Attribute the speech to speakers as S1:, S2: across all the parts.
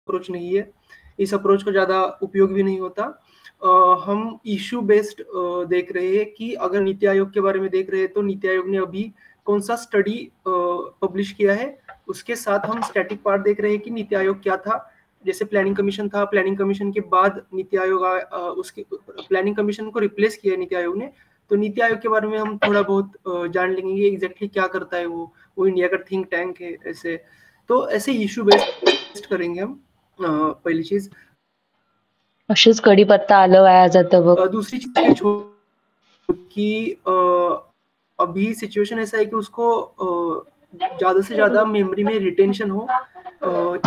S1: Approach नहीं है, इस अप्रोच का ज़्यादा उपयोग भी नहीं होता। हम इशू बेस्ड देख रहे हैं कि अगर नीति आयोग के बारे में देख रहे हैं तो नीति आयोग ने अभी कौन सा स्टडी पब्लिश किया है, उसके साथ हम स्टैटिक पार्ट देख रहे हैं कि नीति आयोग क्या था। जैसे प्लानिंग कमीशन था, प्लानिंग कमीशन के बाद नीति आयोग उसके प्लानिंग कमीशन को रिप्लेस किया नीति आयोग ने, तो नीति आयोग के बारे में हम थोड़ा बहुत जान लेंगे एग्जैक्टली क्या करता है वो इंडिया का थिंक टैंक है ऐसे। तो ऐसे इशू बेस्ड करेंगे हम पहिली चीज।
S2: अशीच कढीपत्ता आलं वाया जातं बघ.
S1: दूसरी चीज कि अभी सिचुएशन ऐसा है कि उसको ज्यादा से ज्यादा मेमोरी में रिटेंशन हो,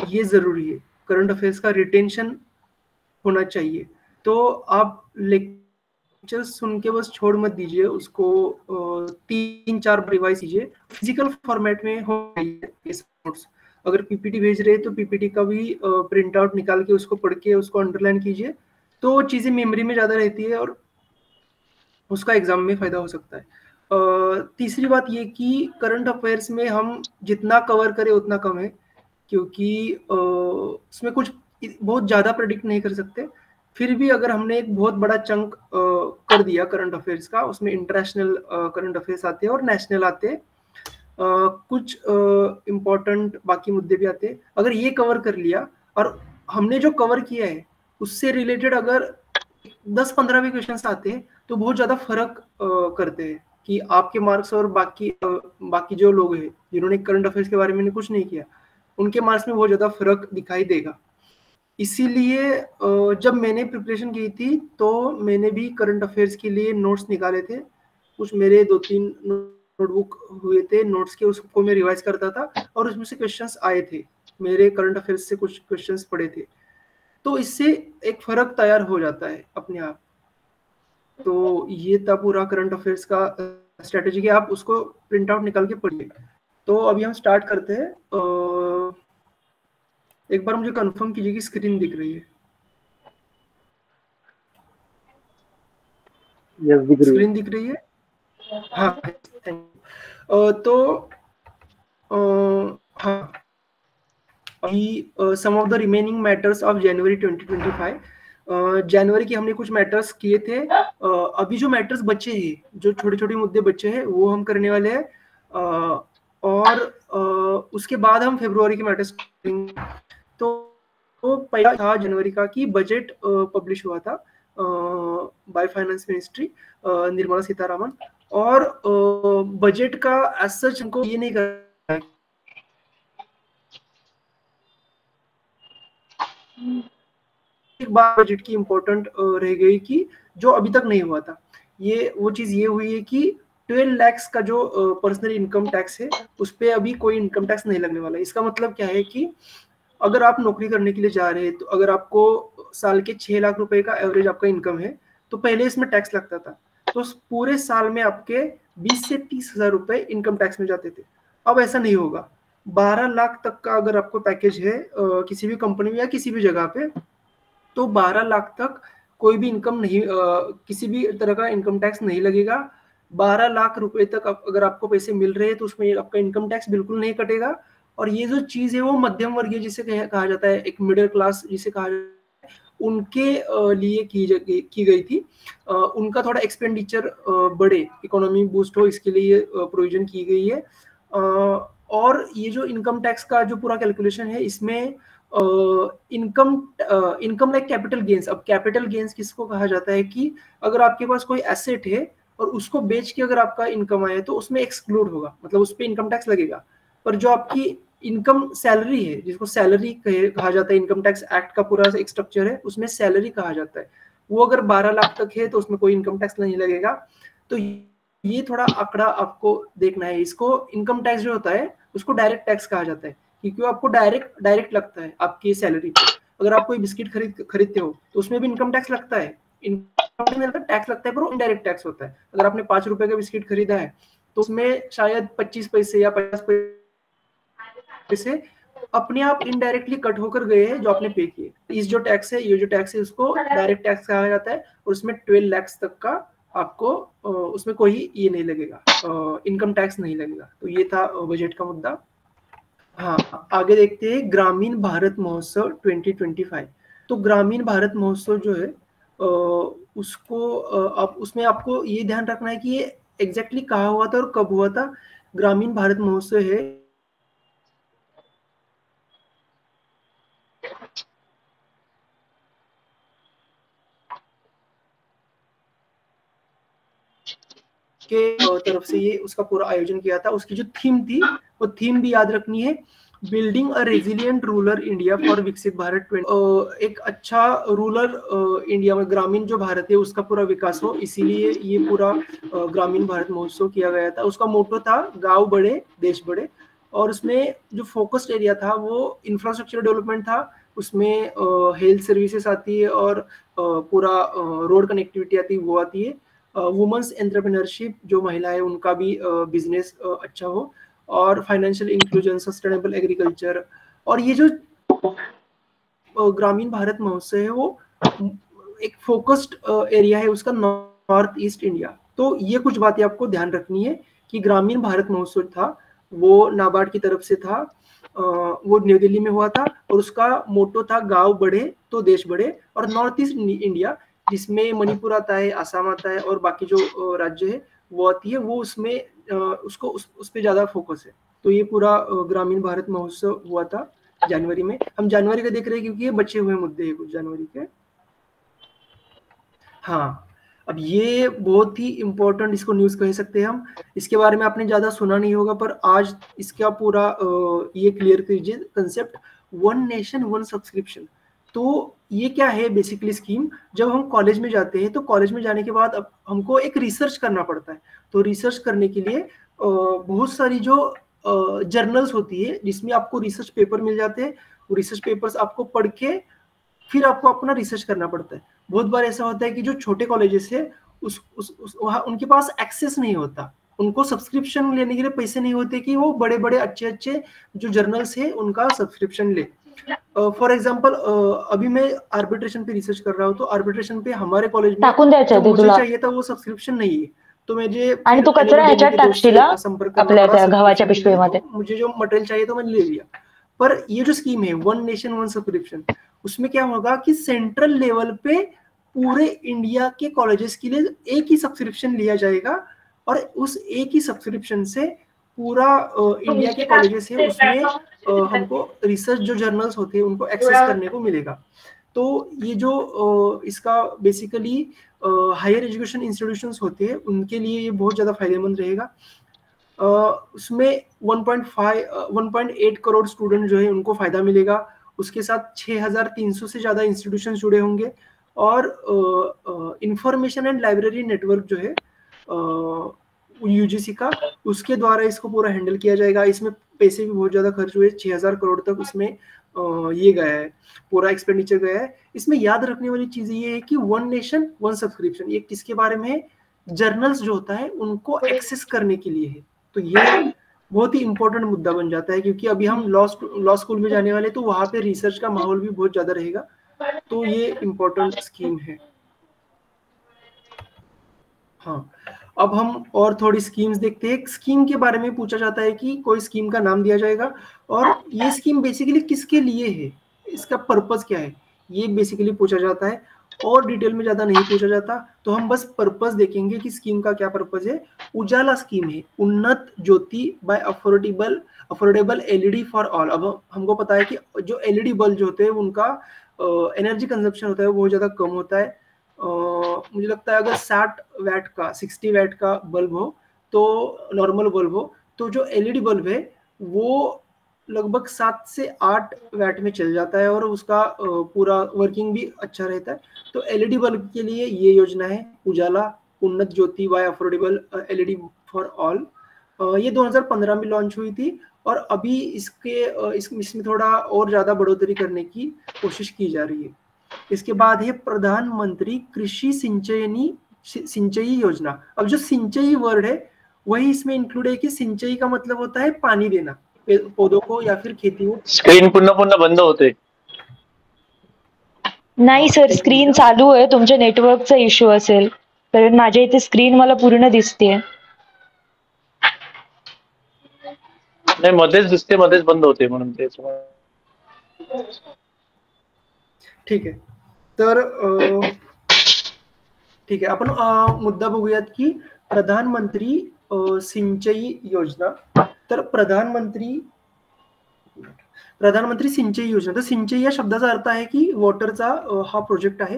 S1: ये जरूरी है। करंट अफेयर्स का रिटेंशन होना चाहिए। तो आप लेक्चर सुन के बस छोड़ मत दीजिए उसको, 3-4 रिवाइज कीजिए, फिजिकल फॉर्मेट में हो नोट्स। अगर पीपीटी भेज रहे हैं तो पीपीटी का भी प्रिंट आउट निकाल के उसको पढ़ के उसको अंडरलाइन कीजिए, तो चीजें मेमोरी में ज्यादा रहती है और उसका एग्जाम में फायदा हो सकता है। तीसरी बात ये कि करंट अफेयर्स में हम जितना कवर करें उतना कम है, क्योंकि उसमें कुछ बहुत ज़्यादा प्रेडिक्ट नहीं कर सकते। फिर भी अगर हमने एक बहुत बड़ा चंक कर दिया करंट अफेयर्स का, उसमें इंटरनेशनल करंट अफेयर्स आते हैं और नेशनल आते हैं, कुछ इम्पोर्टेंट बाकी मुद्दे भी आते हैं। अगर ये कवर कर लिया और हमने जो कवर किया है उससे रिलेटेड अगर 10-15 भी क्वेश्चन आते हैं तो बहुत ज़्यादा फर्क करते हैं कि आपके मार्क्स और बाकी जो लोग हैं जिन्होंने करंट अफेयर्स के बारे में कुछ नहीं किया, उनके मार्क्स में बहुत ज़्यादा फर्क दिखाई देगा। इसीलिए जब मैंने प्रिपरेशन की थी तो मैंने भी करंट अफेयर्स के लिए नोट्स निकाले थे। कुछ मेरे 2-3 नोटबुक हुए थे नोट्स के, उसको मैं रिवाइज करता था और उसमें से क्वेश्चंस आए थे, मेरे करंट अफेयर्स से कुछ क्वेश्चंस पड़े थे, तो इससे एक फर्क तैयार हो जाता है अपने आप। तो ये था पूरा करंट अफेयर्स का स्ट्रेटेजी कि आप उसको प्रिंट आउट निकाल के पढ़िए। तो अभी हम स्टार्ट करते हैं। एक बार मुझे कंफर्म कीजिए कि स्क्रीन दिख रही है।
S3: यस, दिख रही है।
S1: स्क्रीन दिख रही है? हाँ, थैंक यू। तो हाँ, अभी some of the remaining matters of January 2025, जनवरी के हमने कुछ मैटर्स किए थे। अभी जो मैटर्स बचे हैं, जो छोटे छोटे मुद्दे बचे हैं, वो हम करने वाले हैं, और उसके बाद हम फरवरी के मैटर्स करेंगे। तो पहला था जनवरी का कि बजट पब्लिश हुआ था by finance ministry, Nirmala Sitharaman, और बजट का एज सच हमको ये नहीं करना है। एक बात बजट की इम्पोर्टेंट रह गई कि जो अभी तक नहीं हुआ था, वो चीज ये हुई है कि 12 लाख का जो पर्सनल इनकम टैक्स है उस पर अभी कोई इनकम टैक्स नहीं लगने वाला। इसका मतलब क्या है कि अगर आप नौकरी करने के लिए जा रहे हैं तो अगर आपको साल के 6 लाख रुपए का एवरेज आपका इनकम है तो पहले इसमें टैक्स लगता था, तो पूरे साल में आपके 20 से 30 हजार रुपए इनकम टैक्स में जाते थे। अब ऐसा नहीं होगा। 12 लाख तक का अगर आपको पैकेज है किसी भी कंपनी में या किसी भी जगह पे, तो 12 लाख तक कोई भी इनकम नहीं, किसी भी तरह का इनकम टैक्स नहीं लगेगा। 12 लाख रुपए तक अगर आपको पैसे मिल रहे हैं तो उसमें आपका इनकम टैक्स बिल्कुल नहीं कटेगा। और ये जो चीज है वो मध्यम वर्गीय जिसे कहा जाता है, एक मिडिल क्लास जिसे कहा जाता है, उनके लिए की गई थी। उनका थोड़ा एक्सपेंडिचर बढ़े, इकोनॉमी बूस्ट हो, इसके लिए प्रोविजन की गई है। और ये जो इनकम टैक्स का जो पूरा कैलकुलेशन है, इसमें इनकम लाइक कैपिटल गेन्स। अब कैपिटल गेन्स किसको कहा जाता है कि अगर आपके पास कोई एसेट है और उसको बेच के अगर आपका इनकम आए तो उसमें एक्सक्लूड होगा, मतलब उस पर इनकम टैक्स लगेगा। पर जो आपकी इनकम सैलरी है, जिसको सैलरी कहा जाता है, इनकम टैक्स एक्ट का पूरा एक स्ट्रक्चर है, उसमें सैलरी कहा जाता है, वो अगर 12 लाख तक है तो उसमें कोई इनकम टैक्स नहीं लगेगा। तो ये थोड़ा आंकड़ा आपको देखना है। इसको इनकम टैक्स जो होता है उसको डायरेक्ट टैक्स कहा जाता है, क्योंकि आपको डायरेक्ट लगता है आपकी सैलरी पे। अगर आप कोई बिस्किट खरीदते हो तो उसमें भी इनकम टैक्स लगता है, इनकम टैक्स लगता है, पर वो इनडायरेक्ट टैक्स होता है। अगर आपने 5 रुपए का बिस्किट खरीदा है तो उसमें शायद 25 पैसे या 50 पैसे अपने आप इनडायरेक्टली कट होकर गए हैं जो आपने पे किए। इस जो टैक्स है, ये जो टैक्स है, उसको डायरेक्ट टैक्स कहा जाता है, और उसमें 12 लाख तक का आपको उसमें कोई ये नहीं लगेगा, इनकम टैक्स नहीं लगेगा। तो ये था बजट का मुद्दा। हाँ, आगे देखते हैं ग्रामीण भारत महोत्सव 2025। तो ग्रामीण भारत महोत्सव जो है उसको आप उसमें आपको ये ध्यान रखना है कि ये एग्जैक्टली कहाँ हुआ था और कब हुआ था। ग्रामीण भारत महोत्सव है के तरफ से ये उसका पूरा आयोजन किया था। उसकी जो थीम थी वो थीम भी याद रखनी है, building a resilient rural India for विकसित भारत 20। एक अच्छा रूरल इंडिया में ग्रामीण जो भारत है उसका पूरा विकास हो, इसीलिए ये पूरा ग्रामीण भारत महोत्सव किया गया था। उसका मोटो था गांव बड़े देश बड़े, और उसमें जो फोकस्ड एरिया था वो इंफ्रास्ट्रक्चर डेवलपमेंट था। उसमें हेल्थ सर्विसेज आती है और पूरा रोड कनेक्टिविटी आती है, वो आती है। वुमेन्स एंटरप्रेन्योरशिप, जो महिला है उनका भी बिजनेस अच्छा हो, और फाइनेंशियल इंक्लूजन, सस्टेनेबल एग्रीकल्चर। और ये जो ग्रामीण भारत महोत्सव है वो एक फोकस्ड एरिया है उसका, नॉर्थ ईस्ट इंडिया। तो ये कुछ बातें आपको ध्यान रखनी है कि ग्रामीण भारत महोत्सव था वो नाबार्ड की तरफ से था, वो न्यू दिल्ली में हुआ था, और उसका मोटो था गांव बढ़े तो देश बढ़े। और नॉर्थ ईस्ट इंडिया, जिसमें मणिपुर आता है, आसाम आता है, और बाकी जो राज्य है वो आती है, वो उसमें उसको उस पर ज्यादा फोकस है। तो ये पूरा ग्रामीण भारत महोत्सव हुआ था जनवरी में। हम जनवरी का देख रहे हैं क्योंकि ये बचे हुए मुद्दे हैं कुछ जनवरी के। हाँ, अब ये बहुत ही इम्पोर्टेंट इसको न्यूज कह सकते हैं हम। इसके बारे में आपने ज्यादा सुना नहीं होगा, पर आज इसका पूरा ये क्लियर कीजिए concept, one nation one subscription. तो ये क्या है बेसिकली स्कीम, जब हम कॉलेज में जाते हैं तो कॉलेज में जाने के बाद अब हमको एक रिसर्च करना पड़ता है। तो रिसर्च करने के लिए बहुत सारी जो जर्नल्स होती है जिसमें आपको रिसर्च पेपर मिल जाते हैं, वो रिसर्च पेपर्स आपको पढ़ के फिर आपको अपना रिसर्च करना पड़ता है। बहुत बार ऐसा होता है कि जो छोटे कॉलेजेस है वहाँ उनके पास एक्सेस नहीं होता, उनको सब्सक्रिप्शन लेने के लिए पैसे नहीं होते कि वो बड़े बड़े अच्छे अच्छे जो जर्नल्स है उनका सब्सक्रिप्शन ले। फॉर एग्जाम्पल अभी मैं आर्बिट्रेशन पे रिसर्च कर रहा हूँ, तो आर्बिट्रेशन पे हमारे कॉलेज में
S2: टाकून द्यायचं
S1: जो
S2: आहे ते
S1: मुझे
S2: तुला
S1: चाहिए था वो सब्सक्रिप्शन नहीं है। तो मुझे
S2: आणि
S1: फिर
S2: तू कचरा
S1: एलएलबी देने
S2: ह्याच्यात
S1: के दोस्त
S2: टाकशील
S1: से संपर्क करना
S2: आपल्या
S1: पड़ा
S2: त्या गव्हाच्या
S1: सब्सक्रिप्शन के लिए।
S2: पिशवीमध्ये.
S1: तो मुझे जो मटेरियल चाहिए तो मैंने ले लिया। पर ये जो स्कीम है वन नेशन वन सब्सक्रिप्शन, उसमें क्या होगा कि सेंट्रल लेवल पे पूरे इंडिया के कॉलेजेस के लिए एक ही सब्सक्रिप्शन लिया जाएगा, और उस एक ही सब्सक्रिप्शन से पूरा इंडिया के कॉलेजेस है उसमें हमको रिसर्च जो जर्नल्स होते हैं उनको एक्सेस करने को मिलेगा। तो ये जो इसका बेसिकली हायर एजुकेशन इंस्टीट्यूशंस होते हैं उनके लिए ये बहुत ज़्यादा फायदेमंद रहेगा। उसमें 1.8 करोड़ स्टूडेंट जो है उनको फायदा मिलेगा। उसके साथ 6,300 से ज़्यादा इंस्टीट्यूशन जुड़े होंगे, और इंफॉर्मेशन एंड लाइब्रेरी नेटवर्क जो है यूजीसी का, उसके द्वारा इसको पूरा हैंडल किया जाएगा। इसमें पैसे भी बहुत ज़्यादा खर्च हुए, 6,000 करोड़ तक उसमें ये गया है, पूरा एक्सपेंडिचर गया है। इसमें याद रखने वाली चीज़ ये है कि वन नेशन वन सब्सक्रिप्शन ये किसके बारे में है, जर्नल्स जो होता है उनको एक्सेस करने के लिए है। तो ये बहुत ही इंपॉर्टेंट मुद्दा बन जाता है, क्योंकि अभी हम लॉ स्कूल में जाने वाले, तो वहां पे रिसर्च का माहौल भी बहुत ज्यादा रहेगा। तो ये इम्पोर्टेंट स्कीम है। हाँ, अब हम और थोड़ी स्कीम्स देखते हैं। स्कीम के बारे में पूछा जाता है कि कोई स्कीम का नाम दिया जाएगा, और ये स्कीम बेसिकली किसके लिए है, इसका पर्पस क्या है, ये बेसिकली पूछा जाता है। और डिटेल में ज्यादा नहीं पूछा जाता, तो हम बस पर्पस देखेंगे कि स्कीम का क्या पर्पस है। उजाला स्कीम है, Unnat Jyoti by affordable LED for all. अब हमको पता है कि जो एलईडी बल्ब जो होते हैं उनका एनर्जी कंजप्शन होता है वो बहुत ज्यादा कम होता है। मुझे लगता है अगर 60 वैट का बल्ब हो, तो नॉर्मल बल्ब हो, तो जो एलईडी बल्ब है वो लगभग 7 से 8 वैट में चल जाता है, और उसका पूरा वर्किंग भी अच्छा रहता है। तो एलईडी बल्ब के लिए ये योजना है Ujala Unnat Jyoti by affordable LED for all. ये 2015 में लॉन्च हुई थी, और अभी इसमें थोड़ा और ज्यादा बढ़ोतरी करने की कोशिश की जा रही है। इसके बाद है प्रधानमंत्री कृषि सिंचाई योजना। अब जो सिंचाई वर्ड है वही इसमें इंक्लूड है कि सिंचाई का मतलब होता है पानी देना पौधों को या फिर खेती को।
S3: स्क्रीन पुन्हा पुन्हा बंद होते.
S2: नाही सर, स्क्रीन चालू आहे. तुमच्या नेटवर्कचा इश्यू असेल, कारण माझ्या इथे स्क्रीन मला पूर्ण दिसतेय.
S3: नाही मध्येच दिसते मध्येच बंद होते म्हणून ते
S1: ठीक आहे. तर ठीक आहे, आपण मुद्दा बघूयात की प्रधानमंत्री सिंचयी योजना. तर प्रधानमंत्री सिंचयी योजना, तर सिंचयी या शब्दाचा अर्थ आहे की वॉटरचा हा प्रोजेक्ट आहे.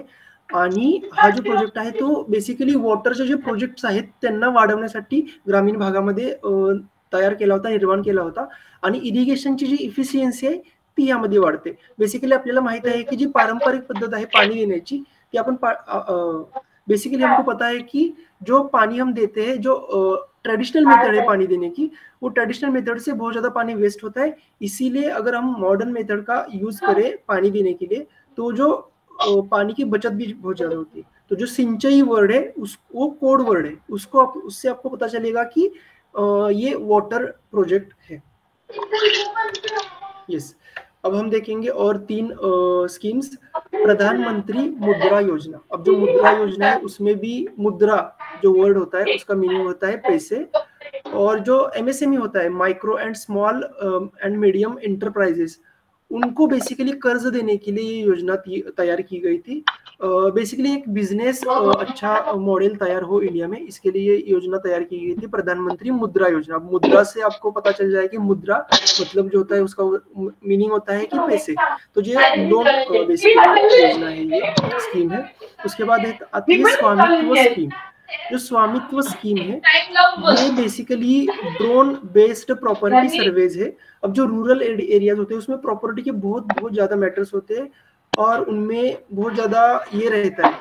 S1: आणि हा जो प्रोजेक्ट आहे तो बेसिकली वॉटरचे जे प्रोजेक्ट्स आहेत त्यांना वाढवण्यासाठी ग्रामीण भागामध्ये तयार केला होता, निर्माण केला होता. आणि इरिगेशनची जी इफिशियन्सी आहे ती यामध्ये वाढते. बेसिकली आपल्याला माहित आहे की जी पारंपरिक पद्धत आहे पाणी देण्याची ती आपण बेसिकली हमको पता है कि जो पानी हम देते हैं, जो ट्रेडिशनल मेथड है पानी देने की, वो ट्रेडिशनल मेथड से बहुत ज्यादा पानी वेस्ट होता है. इसीलिए अगर हम मॉडर्न मेथड का यूज करें पानी देने के लिए तो जो पानी की बचत भी बहुत ज्यादा होती है. तो जो सिंचाई वर्ड है वो कोड वर्ड है, उससे आपको पता चलेगा कि ये वाटर प्रोजेक्ट है. यस. अब हम देखेंगे और 3 स्कीम्स. प्रधानमंत्री मुद्रा योजना. अब जो मुद्रा योजना है उसमें भी मुद्रा जो वर्ड होता है उसका मीनिंग होता है पैसे. और जो एमएसएमई होता है, micro and small and medium enterprises, उनको बेसिकली कर्ज देने के लिए ये योजना तैयार की गई थी. बेसिकली एक बिजनेस अच्छा मॉडल तैयार हो इंडिया में, इसके लिए योजना तैयार की गई थी प्रधानमंत्री मुद्रा योजना. अब मुद्रा से आपको पता चल जाए कि मुद्रा मतलब जो होता है उसका मीनिंग होता है कि पैसे. तो ये लोन बेसिकली योजना है, ये स्कीम है. उसके बाद आती है स्वामित्व स्कीम. जो स्वामित्व स्कीम है ये basically drone based property surveys है. अब जो रूरल एरियाज होते हैं उसमें प्रॉपर्टी के बहुत ज्यादा मैटर्स होते हैं और उनमें बहुत ज्यादा ये रहता है,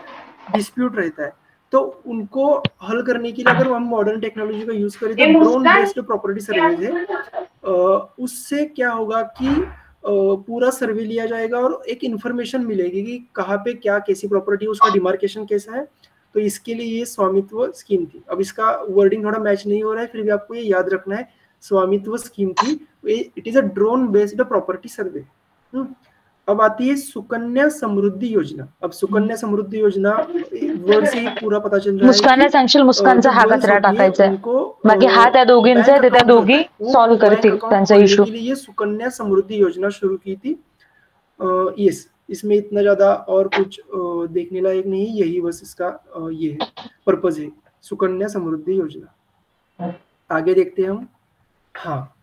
S1: डिस्प्यूट रहता है. तो उनको हल करने के लिए अगर हम मॉडर्न टेक्नोलॉजी का यूज करें तो ड्रोन बेस्ड प्रॉपर्टी सर्वेज है. उससे क्या होगा कि पूरा सर्वे लिया जाएगा और एक इंफॉर्मेशन मिलेगी कि कहाँ पे क्या कैसी प्रॉपर्टी है, उसका डिमार्केशन कैसा है. तो इसके लिए ये स्वामित्व स्कीम थी. अब इसका वर्डिंग थोड़ा मैच नहीं हो रहा है, फिर भी आपको ये याद रखना है. स्वामित्व स्कीम थी. It is a drone based property survey. अब आती है सुकन्या समृद्धि योजना. अब सुकन्या समृद्धि योजना वर्ड से ही पूरा पता चल रहा है.
S2: मुस्कानला सांगशील, मुस्कानचा हा कचरा टाकायचा आहे, बाकी हा त्या दोघींचा आहे, त्या दोघी सॉल्व करतील त्यांचा इशू.
S1: ये सुकन्या समृद्धि योजना शुरू की थी. यस, इसमें इतना ज्यादा और कुछ देखने लायक नहीं, यही बस इसका ये है, पर्पज है, सुकन्या समृद्धि योजना. आगे देखते हैं हम. हाँ,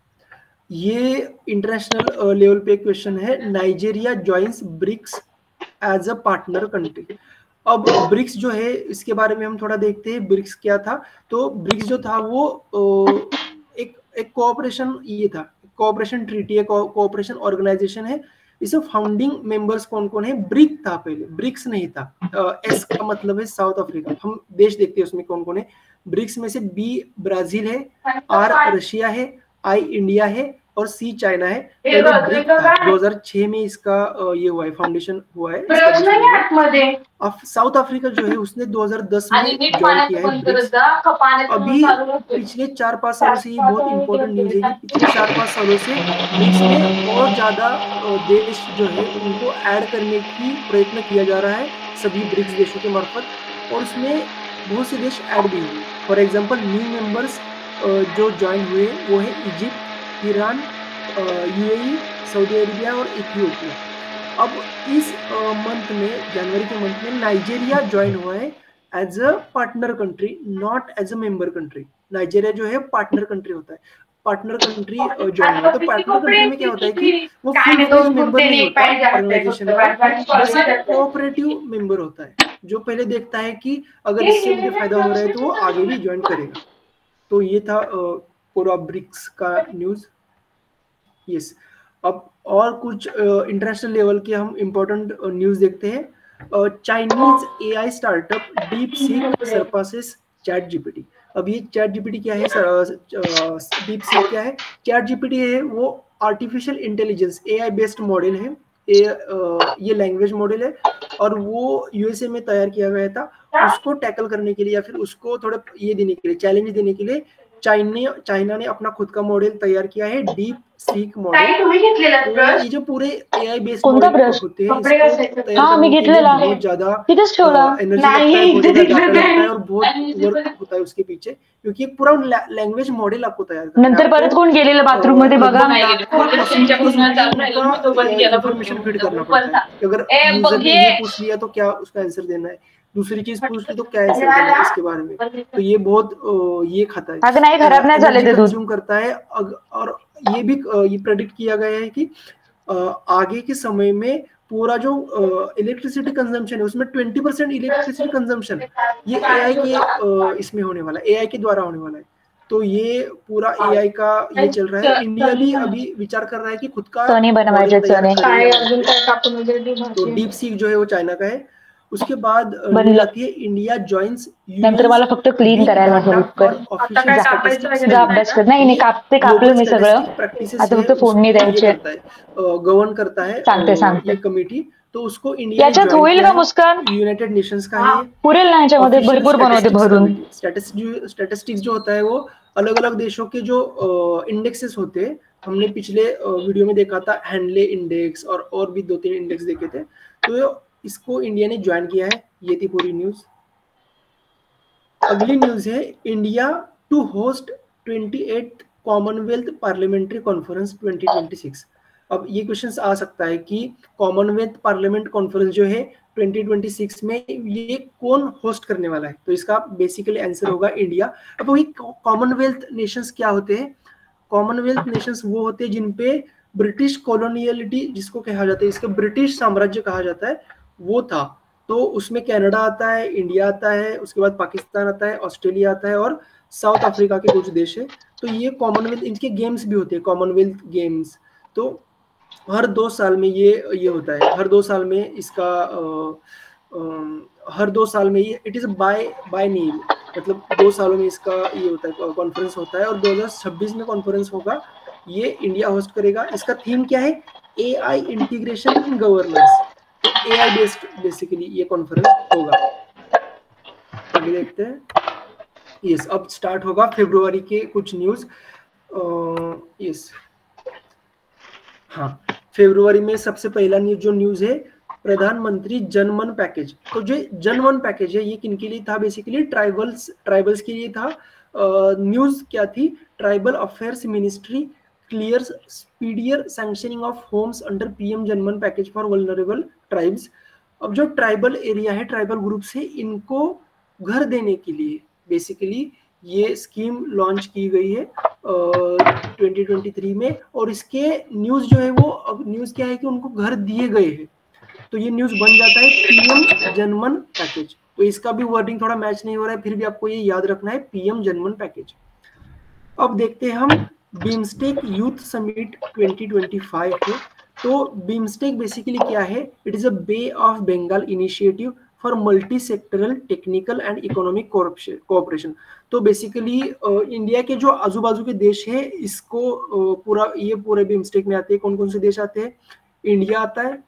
S1: ये इंटरनेशनल लेवल पे क्वेश्चन है. Nigeria joins BRICS as a partner country. अब ब्रिक्स जो है इसके बारे में हम थोड़ा देखते हैं. ब्रिक्स क्या था? तो ब्रिक्स जो था वो एक कोऑपरेशन ये था, कोऑपरेशन ट्रीटी है, कोऑपरेशन ऑर्गेनाइजेशन है. इसमें फाउंडिंग मेंबर्स कौन कौन है? ब्रिक था पहले, ब्रिक्स नहीं था. एस का मतलब है साउथ अफ्रीका. हम देश देखते हैं उसमें कौन कौन है. ब्रिक्स में से बी ब्राजील है, आर रशिया है, आई इंडिया है और सी चाइना है. पहले ब्रिक था, 2006 में इसका ये हुआ है, फाउंडेशन हुआ है. साउथ अफ्रीका जो है उसने 2010 में ज्वाइन किया है ब्रिक्स. अभी पिछले 4-5 सालों से ये बहुत इंपॉर्टेंट न्यूज है कि पिछले 4-5 सालों से ब्रिक्स में और ज्यादा देश जो है उनको ऐड करने की प्रयत्न किया जा रहा है सभी ब्रिक्स देशों के मार्फत. और उसमें बहुत से देश ऐड भी हुए. फॉर एग्जाम्पल न्यू मेंबर्स जो ज्वाइन हुए वो है Egypt, Iran, UAE, Saudi Arabia और इथियोपिया. अब इस मंथ में, जनवरी के मंथ में नाइजीरिया ज्वाइन हुआ है as a partner country, not as a member country. Nigeria जो है पार्टनर कंट्री होता है, पार्टनर कंट्री ज्वाइन हुआ. तो पार्टनर कंट्री में क्या होता है कि वो फुल फ्लेज मेंबर नहीं होता ऑर्गेनाइजेशन का, बस एक कोऑपरेटिव मेंबर होता है जो पहले देखता है कि अगर इससे मुझे फायदा हो रहा है तो वो आगे भी ज्वाइन करेगा. तो ये था पूरा ब्रिक्स का न्यूज. यस. अब और कुछ इंटरनेशनल लेवल के हम इंपॉर्टेंट न्यूज देखते हैं. Chinese AI startup deep seek surpasses chat GPT. अब ये चैट जीपीटी क्या है, डीप सीक क्या है? चैट जीपीटी है वो artificial intelligence AI based model है. ये लैंग्वेज मॉडल है और वो यूएसए में तैयार किया गया था. उसको टैकल करने के लिए या फिर उसको थोड़ा ये देने के लिए, चैलेंज देने के लिए चाइना ने अपना खुद का मॉडल तैयार किया है, डीप सीक मॉडल। तो ये जो पूरे AI बेस्ड मॉडल होते हैं, इसको तैयार करने के लिए बहुत ज्यादा एनर्जी लगता है, बहुत ज्यादा डाटा लगता है और बहुत वर्क होता है उसके पीछे, क्योंकि एक पूरा लैंग्वेज मॉडल आपको तैयार करना है।
S2: नंतर परत कोण गेलेलं बाथरूम मध्ये बघा,
S1: इन्फॉर्मेशन फीड करना पड़ता है। अगर यूजर ने ये पूछ लिया तो क्या उसका आंसर देना है, दूसरी चीज पूछ ली तो क्या आंसर देना है इसके बारे में। तो ये बहुत ये खाता है,
S2: अगं नाही खराब नाही झाले ते दूध
S1: कंज्यूम करता है। और ये भी ये प्रेडिक्ट किया गया है कि आगे के समय में पूरा जो इलेक्ट्रिसिटी कंजम्पशन है उसमें 20% इलेक्ट्रिसिटी कंजम्पशन ये AI के इसमें होने वाला है, AI के द्वारा होने वाला है। तो ये पूरा AI का ये चल रहा है। इंडिया भी अभी विचार कर रहा है कि खुद का
S2: बनवायचे चणे।
S1: तो डीप सीक जो है वो चाइना का है। उसके बाद न्यूज आती है इंडिया जॉइन्स
S2: नंतर मला फक्त क्लीन करायला अभ्यास कर नाही कापलं मी सगळं, आता फक्त फोडणी द्यायची
S1: गवर्न करता है
S2: सांगते
S1: ये कमिटी। तो उसको इंडिया
S2: याच्यात होईल का मुस्कान,
S1: यूनाइटेड नेशंस का है,
S2: पुरेल ना याच्यामध्ये भरपूर बनवते भरून।
S1: स्टैटिस्टिक्स जो होता है वो अलग अलग देशों के जो इंडेक्सेस होते हैं, हमने पिछले वीडियो में देखा था हैंडले इंडेक्स और भी 2-3 इंडेक्स देखे थे। तो इसको इंडिया ने ज्वाइन किया है। ये थी पूरी न्यूज। अगली न्यूज है India to host 28th Commonwealth Parliamentary Conference 2026। अब ये क्वेश्चन आ सकता है कि कॉमनवेल्थ पार्लियामेंट कॉन्फ्रेंस जो है 2026 में ये कौन होस्ट करने वाला है। तो इसका बेसिकली आंसर होगा इंडिया। अब वही कॉमनवेल्थ नेशंस क्या होते हैं? कॉमनवेल्थ नेशंस वो होते हैं जिनपे ब्रिटिश कॉलोनियलिटी जिसको कहा जाता है, इसके ब्रिटिश साम्राज्य कहा जाता है, वो था। तो उसमें कनाडा आता है, इंडिया आता है, उसके बाद पाकिस्तान आता है, ऑस्ट्रेलिया आता है और साउथ अफ्रीका के कुछ देश है। तो ये कॉमनवेल्थ, इनके गेम्स भी होते हैं कॉमनवेल्थ गेम्स। तो हर 2 साल में ये होता है, हर 2 साल में इसका हर 2 साल में ये इट इज बाय नीड, मतलब 2 सालों में इसका ये होता है, कॉन्फ्रेंस होता है। और 2026 में कॉन्फ्रेंस होगा, ये इंडिया होस्ट करेगा। इसका थीम क्या है? AI integration in governance. तो AI बेस्ड बेसिकली ये कॉन्फ्रेंस होगा। आगे देखते हैं। यस, अब स्टार्ट होगा फरवरी के कुछ न्यूज। यस, हाँ, फरवरी में सबसे पहला जो न्यूज है प्रधानमंत्री जनमन पैकेज। तो जो जनमन पैकेज है ये किनके लिए था? बेसिकली ट्राइबल्स के लिए था। न्यूज क्या थी? Tribal affairs ministry clear speedier sanctioning of homes under PM Janman package for vulnerable tribes. अब जो ट्राइबल एरिया है, ट्राइबल ग्रुप से इनको घर देने के लिए बेसिकली ये स्कीम लॉन्च की गई है 2023 में। और इसके न्यूज जो है वो, अब न्यूज क्या है कि उनको घर दिए गए हैं। तो ये न्यूज बन जाता है PM जनमन पैकेज। तो इसका भी वर्डिंग थोड़ा मैच नहीं हो रहा है, फिर भी आपको ये याद रखना है PM जनमन पैकेज। अब देखते हैं हम बिम्स्टेक यूथ समिट 2025 है। तो बिम्स्टेक बेसिकली क्या है? It is a Bay of Bengal initiative for multi sectoral technical and economic cooperation. तो बेसिकली इंडिया के जो आजू बाजू के देश है इसको पूरे बिम्स्टेक में आते हैं। कौन कौन से देश आते हैं? इंडिया आता है,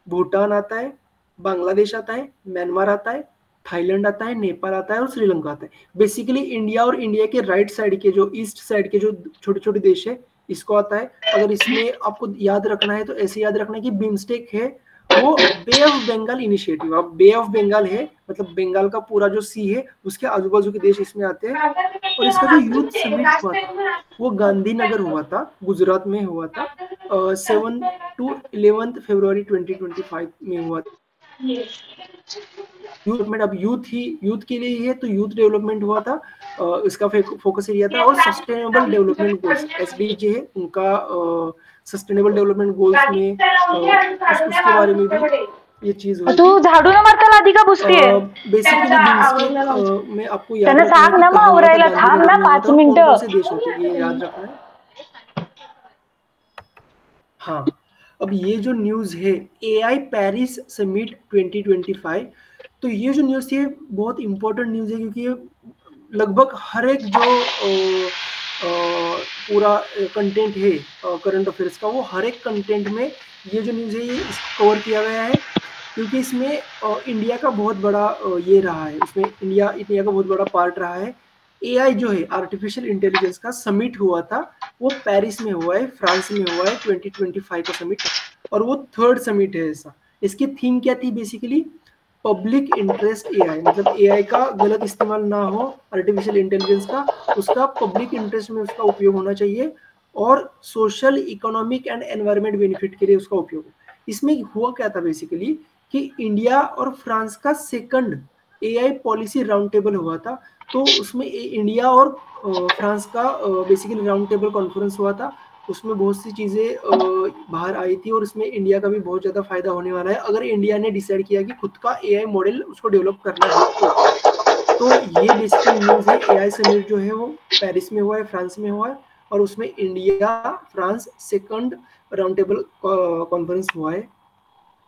S1: भूटान आता है, बांग्लादेश आता है, म्यांमार आता है, थाईलैंड आता है, नेपाल आता है और श्रीलंका आता है। बेसिकली इंडिया और इंडिया के राइट साइड के जो ईस्ट साइड के जो छोटे छोटे देश है इसको आता है। अगर इसमें आपको याद रखना है तो ऐसे याद रखना है कि बिम्स्टेक है वो बे ऑफ बंगाल इनिशिएटिव। अब बे ऑफ बंगाल है मतलब बंगाल का पूरा जो सी है उसके आजू बाजू के देश इसमें आते हैं। और इसका जो यूथ समिट हुआ था वो गांधीनगर हुआ था, गुजरात में हुआ था। 7 to 11 फरवरी 2025 में हुआ था। डेवलपमेंट, अब यूथ के लिए है तो यूथ डेवलपमेंट हुआ था, इसका फोकस एरिया था। और सस्टेनेबल डेवलपमेंट गोल्स SDG है उनका, सस्टेनेबल डेवलपमेंट गोल्स में उसके बारे में भी ये चीज होती है।
S2: तू झाडू न मारता आधी का पुसतीये?
S1: बेसिकली बिम्स्टेक में आपको याद
S2: त्यांना सांग ना मग आवरायला, थांब ना 5 मिनिटं।
S1: कौन से देश होते ये याद रखना है। हाँ, अब ये जो न्यूज है AI पेरिस समिट 2025, तो ये जो न्यूज है बहुत इंपॉर्टेंट न्यूज है क्योंकि ये लगभग हर एक जो पूरा कंटेंट है करंट अफेयर्स का, वो हर एक कंटेंट में ये जो न्यूज है ये इसको कवर किया गया है। क्योंकि इसमें इंडिया का बहुत बड़ा ये रहा है, इसमें इंडिया का बहुत बड़ा पार्ट रहा है। एआई जो है आर्टिफिशियल इंटेलिजेंस का समिट हुआ था, वो पेरिस में हुआ है, फ्रांस में हुआ है 2025 का समिट, और वो थर्ड समिट है ऐसा। इसकी थीम क्या थी बेसिकली? पब्लिक इंटरेस्ट एआई, मतलब एआई का गलत इस्तेमाल ना हो, आर्टिफिशियल इंटेलिजेंस का, उसका पब्लिक इंटरेस्ट में उसका उपयोग होना चाहिए, और social economic and environment benefit के लिए उसका उपयोग। इसमें हुआ क्या था बेसिकली कि इंडिया और फ्रांस का second AI policy round table हुआ था। तो उसमें इंडिया और फ्रांस का बेसिकली राउंड टेबल कॉन्फ्रेंस हुआ था। उसमें बहुत सी चीज़ें बाहर आई थी, और इसमें इंडिया का भी बहुत ज़्यादा फायदा होने वाला है अगर इंडिया ने डिसाइड किया कि खुद का एआई मॉडल उसको डेवलप करना है। तो ये बेसिकली न्यूज़ है। एआई समिट जो है वो पेरिस में हुआ है, फ्रांस में हुआ है, और उसमें India France second round table conference हुआ है।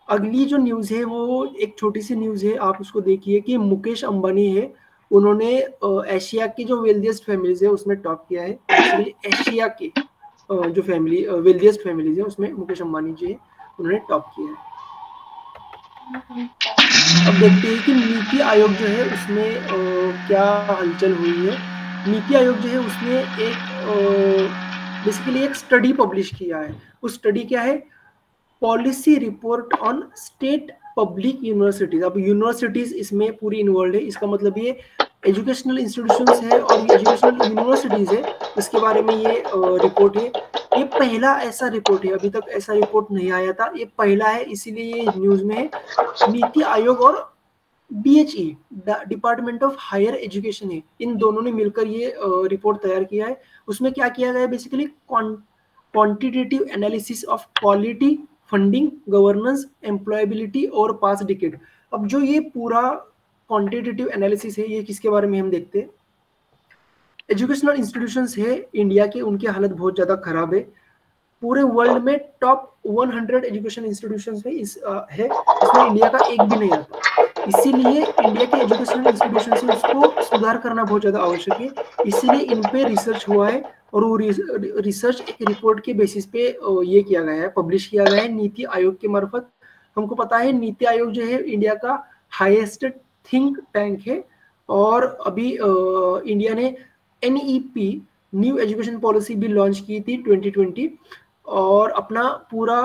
S1: अगली जो न्यूज़ है वो एक छोटी सी न्यूज़ है, आप उसको देखिए कि मुकेश अंबानी है, उन्होंने एशिया की जो वेल्दिएस्ट फैमिलीज है उसमें टॉप किया है। बेसिकली एशिया के जो फैमिली वेल्दिएस्ट फैमिलीज है उसमें मुकेश अंबानी जी है, उन्होंने टॉप किया है। अब देखते हैं कि नीति आयोग जो है उसमें क्या हलचल हुई है। नीति आयोग जो है उसने एक बेसिकली एक स्टडी पब्लिश किया है। उस स्टडी क्या है? Policy report on state public universities. अब यूनिवर्सिटीज इसमें पूरी इन्वॉल्व है, इसका मतलब ये एजुकेशनल इंस्टीट्यूशंस है और एजुकेशनल यूनिवर्सिटीज है, इसके बारे में ये रिपोर्ट है। ये पहला ऐसा रिपोर्ट है, अभी तक ऐसा रिपोर्ट नहीं आया था, ये पहला है, इसीलिए ये न्यूज में है। नीति आयोग और DHE department of higher education है, इन दोनों ने मिलकर ये रिपोर्ट तैयार किया है। उसमें क्या किया गया है? Basically quantitative analysis of quality, funding, governance, employability और पास्ट डिकेड। अब जो ये पूरा क्वांटिटेटिव एनालिसिस है, ये किसके बारे में हम देखते हैं? एजुकेशनल इंस्टीट्यूशंस है इंडिया के, उनकी हालत बहुत ज़्यादा खराब है। पूरे वर्ल्ड में टॉप 100 एजुकेशन इंस्टीट्यूशंस में इसमें इंडिया का एक भी नहीं आता। इसीलिए इंडिया के एजुकेशनल इंस्टीट्यूशन से उसको सुधार करना बहुत ज़्यादा आवश्यक है। इसीलिए इन पे रिसर्च हुआ है, और वो रिसर्च एक रिपोर्ट के बेसिस पे ये किया गया है, पब्लिश किया गया है नीति आयोग के मार्फत। हमको पता है नीति आयोग जो है इंडिया का हाईएस्ट थिंक टैंक है, और अभी इंडिया ने NEP न्यू एजुकेशन पॉलिसी भी लॉन्च की थी 2020, और अपना पूरा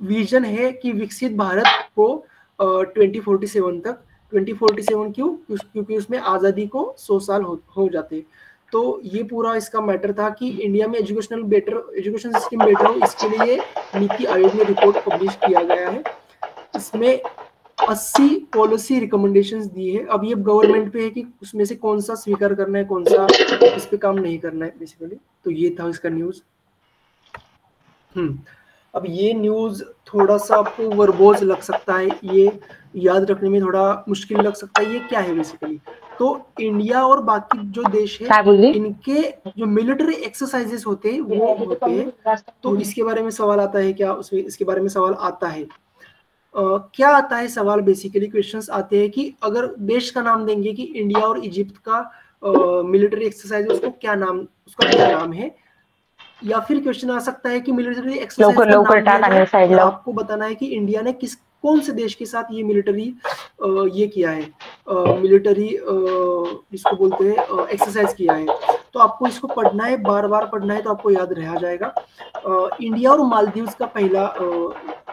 S1: विजन है कि विकसित भारत को 2047 तक। 2047 क्यों? क्योंकि उसमें आज़ादी को 100 साल हो जाते। तो ये पूरा इसका मैटर था कि इंडिया में एजुकेशन सिस्टम बेटर हो, इसके लिए नीति आयोग ने रिपोर्ट पब्लिश किया गया है। इसमें 80 पॉलिसी रिकमेंडेशंस दी है। अब ये गवर्नमेंट पे है कि उसमें से कौन सा स्वीकार करना है, कौन सा इस पे काम नहीं करना है बेसिकली। तो ये था इसका न्यूज़। अब ये न्यूज़ थोड़ा सा आपको वर्बोज लग सकता है, ये याद रखने में थोड़ा मुश्किल लग सकता है। ये क्या है बेसिकली? तो इंडिया और बाकी जो देश है इनके जो मिलिट्री एक्सरसाइजेस होते हैं वो होते हैं। तो इसके बारे में सवाल आता है क्या? उसमें इसके बारे में सवाल आता है। क्या आता है सवाल? बेसिकली क्वेश्चंस आते हैं कि अगर देश का नाम देंगे कि इंडिया और इजिप्ट का मिलिट्री एक्सरसाइज, उसका क्या नाम है? या फिर क्वेश्चन आ सकता है कि मिलिट्री एक्सरसाइज का नाम दिया जाए, और आपको बताना है कि इंडिया ने कौन से देश के साथ ये मिलिट्री ये किया है, मिलिट्री इसको बोलते हैं एक्सरसाइज किया है। तो आपको इसको पढ़ना है, बार बार पढ़ना है, तो आपको याद रह जाएगा। इंडिया और मालदीव्स का पहला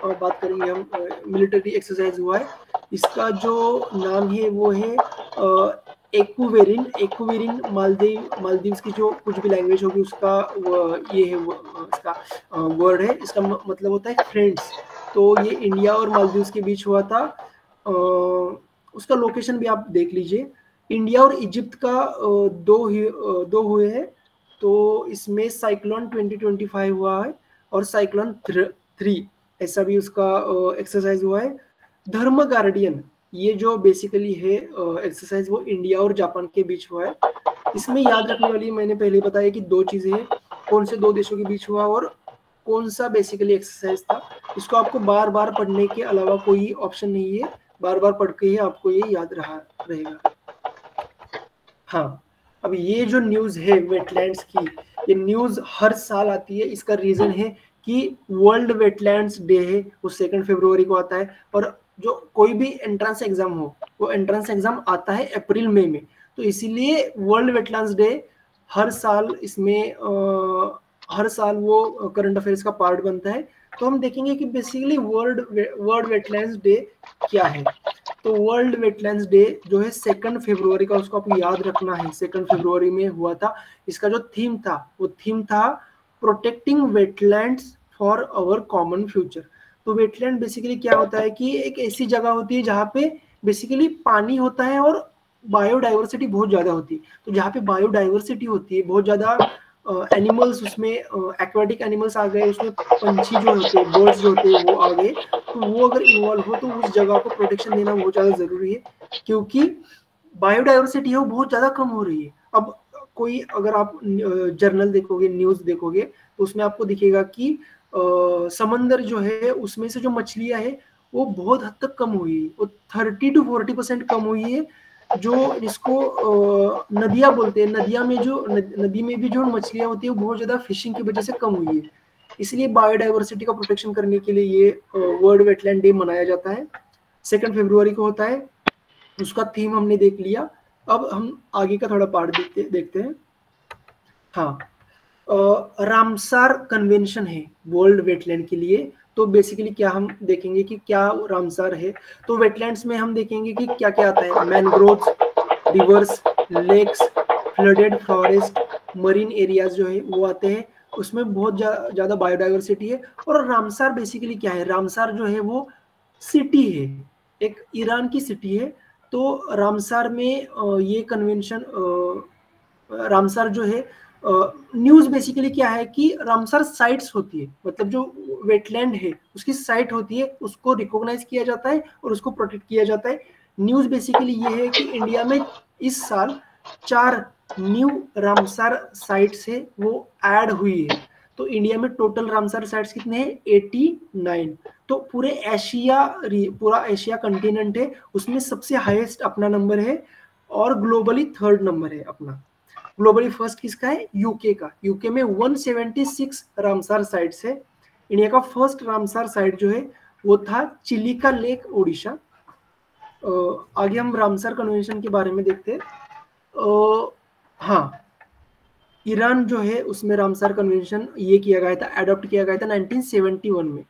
S1: बात करेंगे हम, मिलिट्री एक्सरसाइज हुआ है। इसका जो नाम है वो है एक्वेरिन। मालदीव्स की जो कुछ भी लैंग्वेज होगी उसका ये है, इसका वर्ड है, इसका मतलब होता है फ्रेंड्स। तो ये इंडिया और मालदीव्स के बीच हुआ था। उसका लोकेशन भी आप देख लीजिए। इंडिया और इजिप्ट का दो हुए हैं। तो इसमें साइक्लोन 2025 हुआ है, और साइक्लोन 3 ऐसा भी उसका एक्सरसाइज हुआ है। धर्म गार्डियन, ये जो बेसिकली है एक्सरसाइज, वो इंडिया और जापान के बीच हुआ है। इसमें याद रखने वाली मैंने पहले बताया कि दो चीजें हैं, कौन से दो देशों के बीच हुआ और कौन सा बेसिकली एक्सरसाइज था। इसको आपको बार बार पढ़ने के अलावा कोई ऑप्शन नहीं है, बार बार पढ़ के ही आपको ये याद रहेगा। हाँ, अब ये जो न्यूज है वेटलैंड्स की, ये न्यूज हर साल आती है। इसका रीजन है कि वर्ल्ड वेटलैंड्स डे है, वो 2 फरवरी को आता है। और जो कोई भी एंट्रेंस एग्जाम हो, वो एंट्रेंस एग्जाम आता है अप्रैल मई में। तो इसीलिए वर्ल्ड वेटलैंड्स डे हर साल इसमें हर साल वो करंट अफेयर्स का पार्ट बनता है। तो हम देखेंगे कि बेसिकली वर्ल्ड वेटलैंड्स डे क्या है। तो वर्ल्ड वेटलैंड्स डे जो है 2 फरवरी का, उसको आपको याद रखना है, 2 फरवरी में हुआ था। इसका जो थीम था वो थीम था protecting wetlands for our common future. तो वेटलैंड बेसिकली क्या होता है कि एक ऐसी जगह होती है जहाँ पे बेसिकली पानी होता है और बायोडाइवर्सिटी बहुत ज्यादा होती है। तो जहाँ पे बायोडाइवर्सिटी होती है, बहुत ज्यादा एनिमल्स, उसमें एक्वाटिक एनिमल्स आ गए, उसमें पंछी जो होते हैं, बर्ड्स जो होते हैं वो आ गए, तो वो अगर इन्वॉल्व हो तो उस जगह को प्रोटेक्शन देना बहुत ज्यादा जरूरी है, क्योंकि बायोडाइवर्सिटी है वो बहुत ज्यादा कम हो रही है। अब कोई अगर आप जर्नल देखोगे, न्यूज देखोगे, तो उसमें आपको दिखेगा कि समंदर जो है उसमें से जो मछलियां है वो बहुत हद तक कम हुई है, वो 30 to 40% कम हुई है। जो इसको नदियां बोलते हैं, नदियां में जो नदी में भी जो मछलियां होती है वो बहुत ज्यादा फिशिंग की वजह से कम हुई है। इसलिए बायोडाइवर्सिटी का प्रोटेक्शन करने के लिए ये वर्ल्ड वेटलैंड डे मनाया जाता है, 2 फरवरी को होता है। उसका थीम हमने देख लिया। अब हम आगे का थोड़ा पार्ट देखते हैं। हाँ, रामसार कन्वेंशन है वर्ल्ड वेटलैंड के लिए। तो बेसिकली क्या हम देखेंगे कि क्या रामसार है। तो वेटलैंड्स में हम देखेंगे कि क्या क्या आता है। Mangroves, rivers, lakes, flooded forest, marine areas जो है वो आते हैं। उसमें बहुत ज्यादा बायोडाइवर्सिटी है। और रामसार बेसिकली क्या है, रामसार जो है वो सिटी है, एक ईरान की सिटी है। तो रामसार में ये कन्वेंशन, रामसार जो है, न्यूज बेसिकली क्या है कि रामसार साइट्स होती है, मतलब जो वेटलैंड है उसकी साइट होती है, उसको रिकॉग्नाइज किया जाता है और उसको प्रोटेक्ट किया जाता है। न्यूज बेसिकली ये है कि इंडिया में इस साल 4 न्यू रामसार साइट्स है वो ऐड हुई है। तो इंडिया में टोटल रामसार साइट्स कितने हैं, 89। तो पूरे एशिया, पूरा एशिया कंटिनेंट है उसमें सबसे हाईएस्ट अपना नंबर है, और ग्लोबली 3rd नंबर है अपना। ग्लोबली फर्स्ट किसका है, यूके का। यूके में 176 रामसार साइट्स है। इंडिया का फर्स्ट रामसार साइट जो है वो था चिलिका लेक, ओडिशा। आगे हम रामसार कन्वेंशन के बारे में देखते हैं। हाँ, ईरान जो है उसमें रामसार कन्वेंशन ये किया गया था, अडॉप्ट किया गया था 1971 में,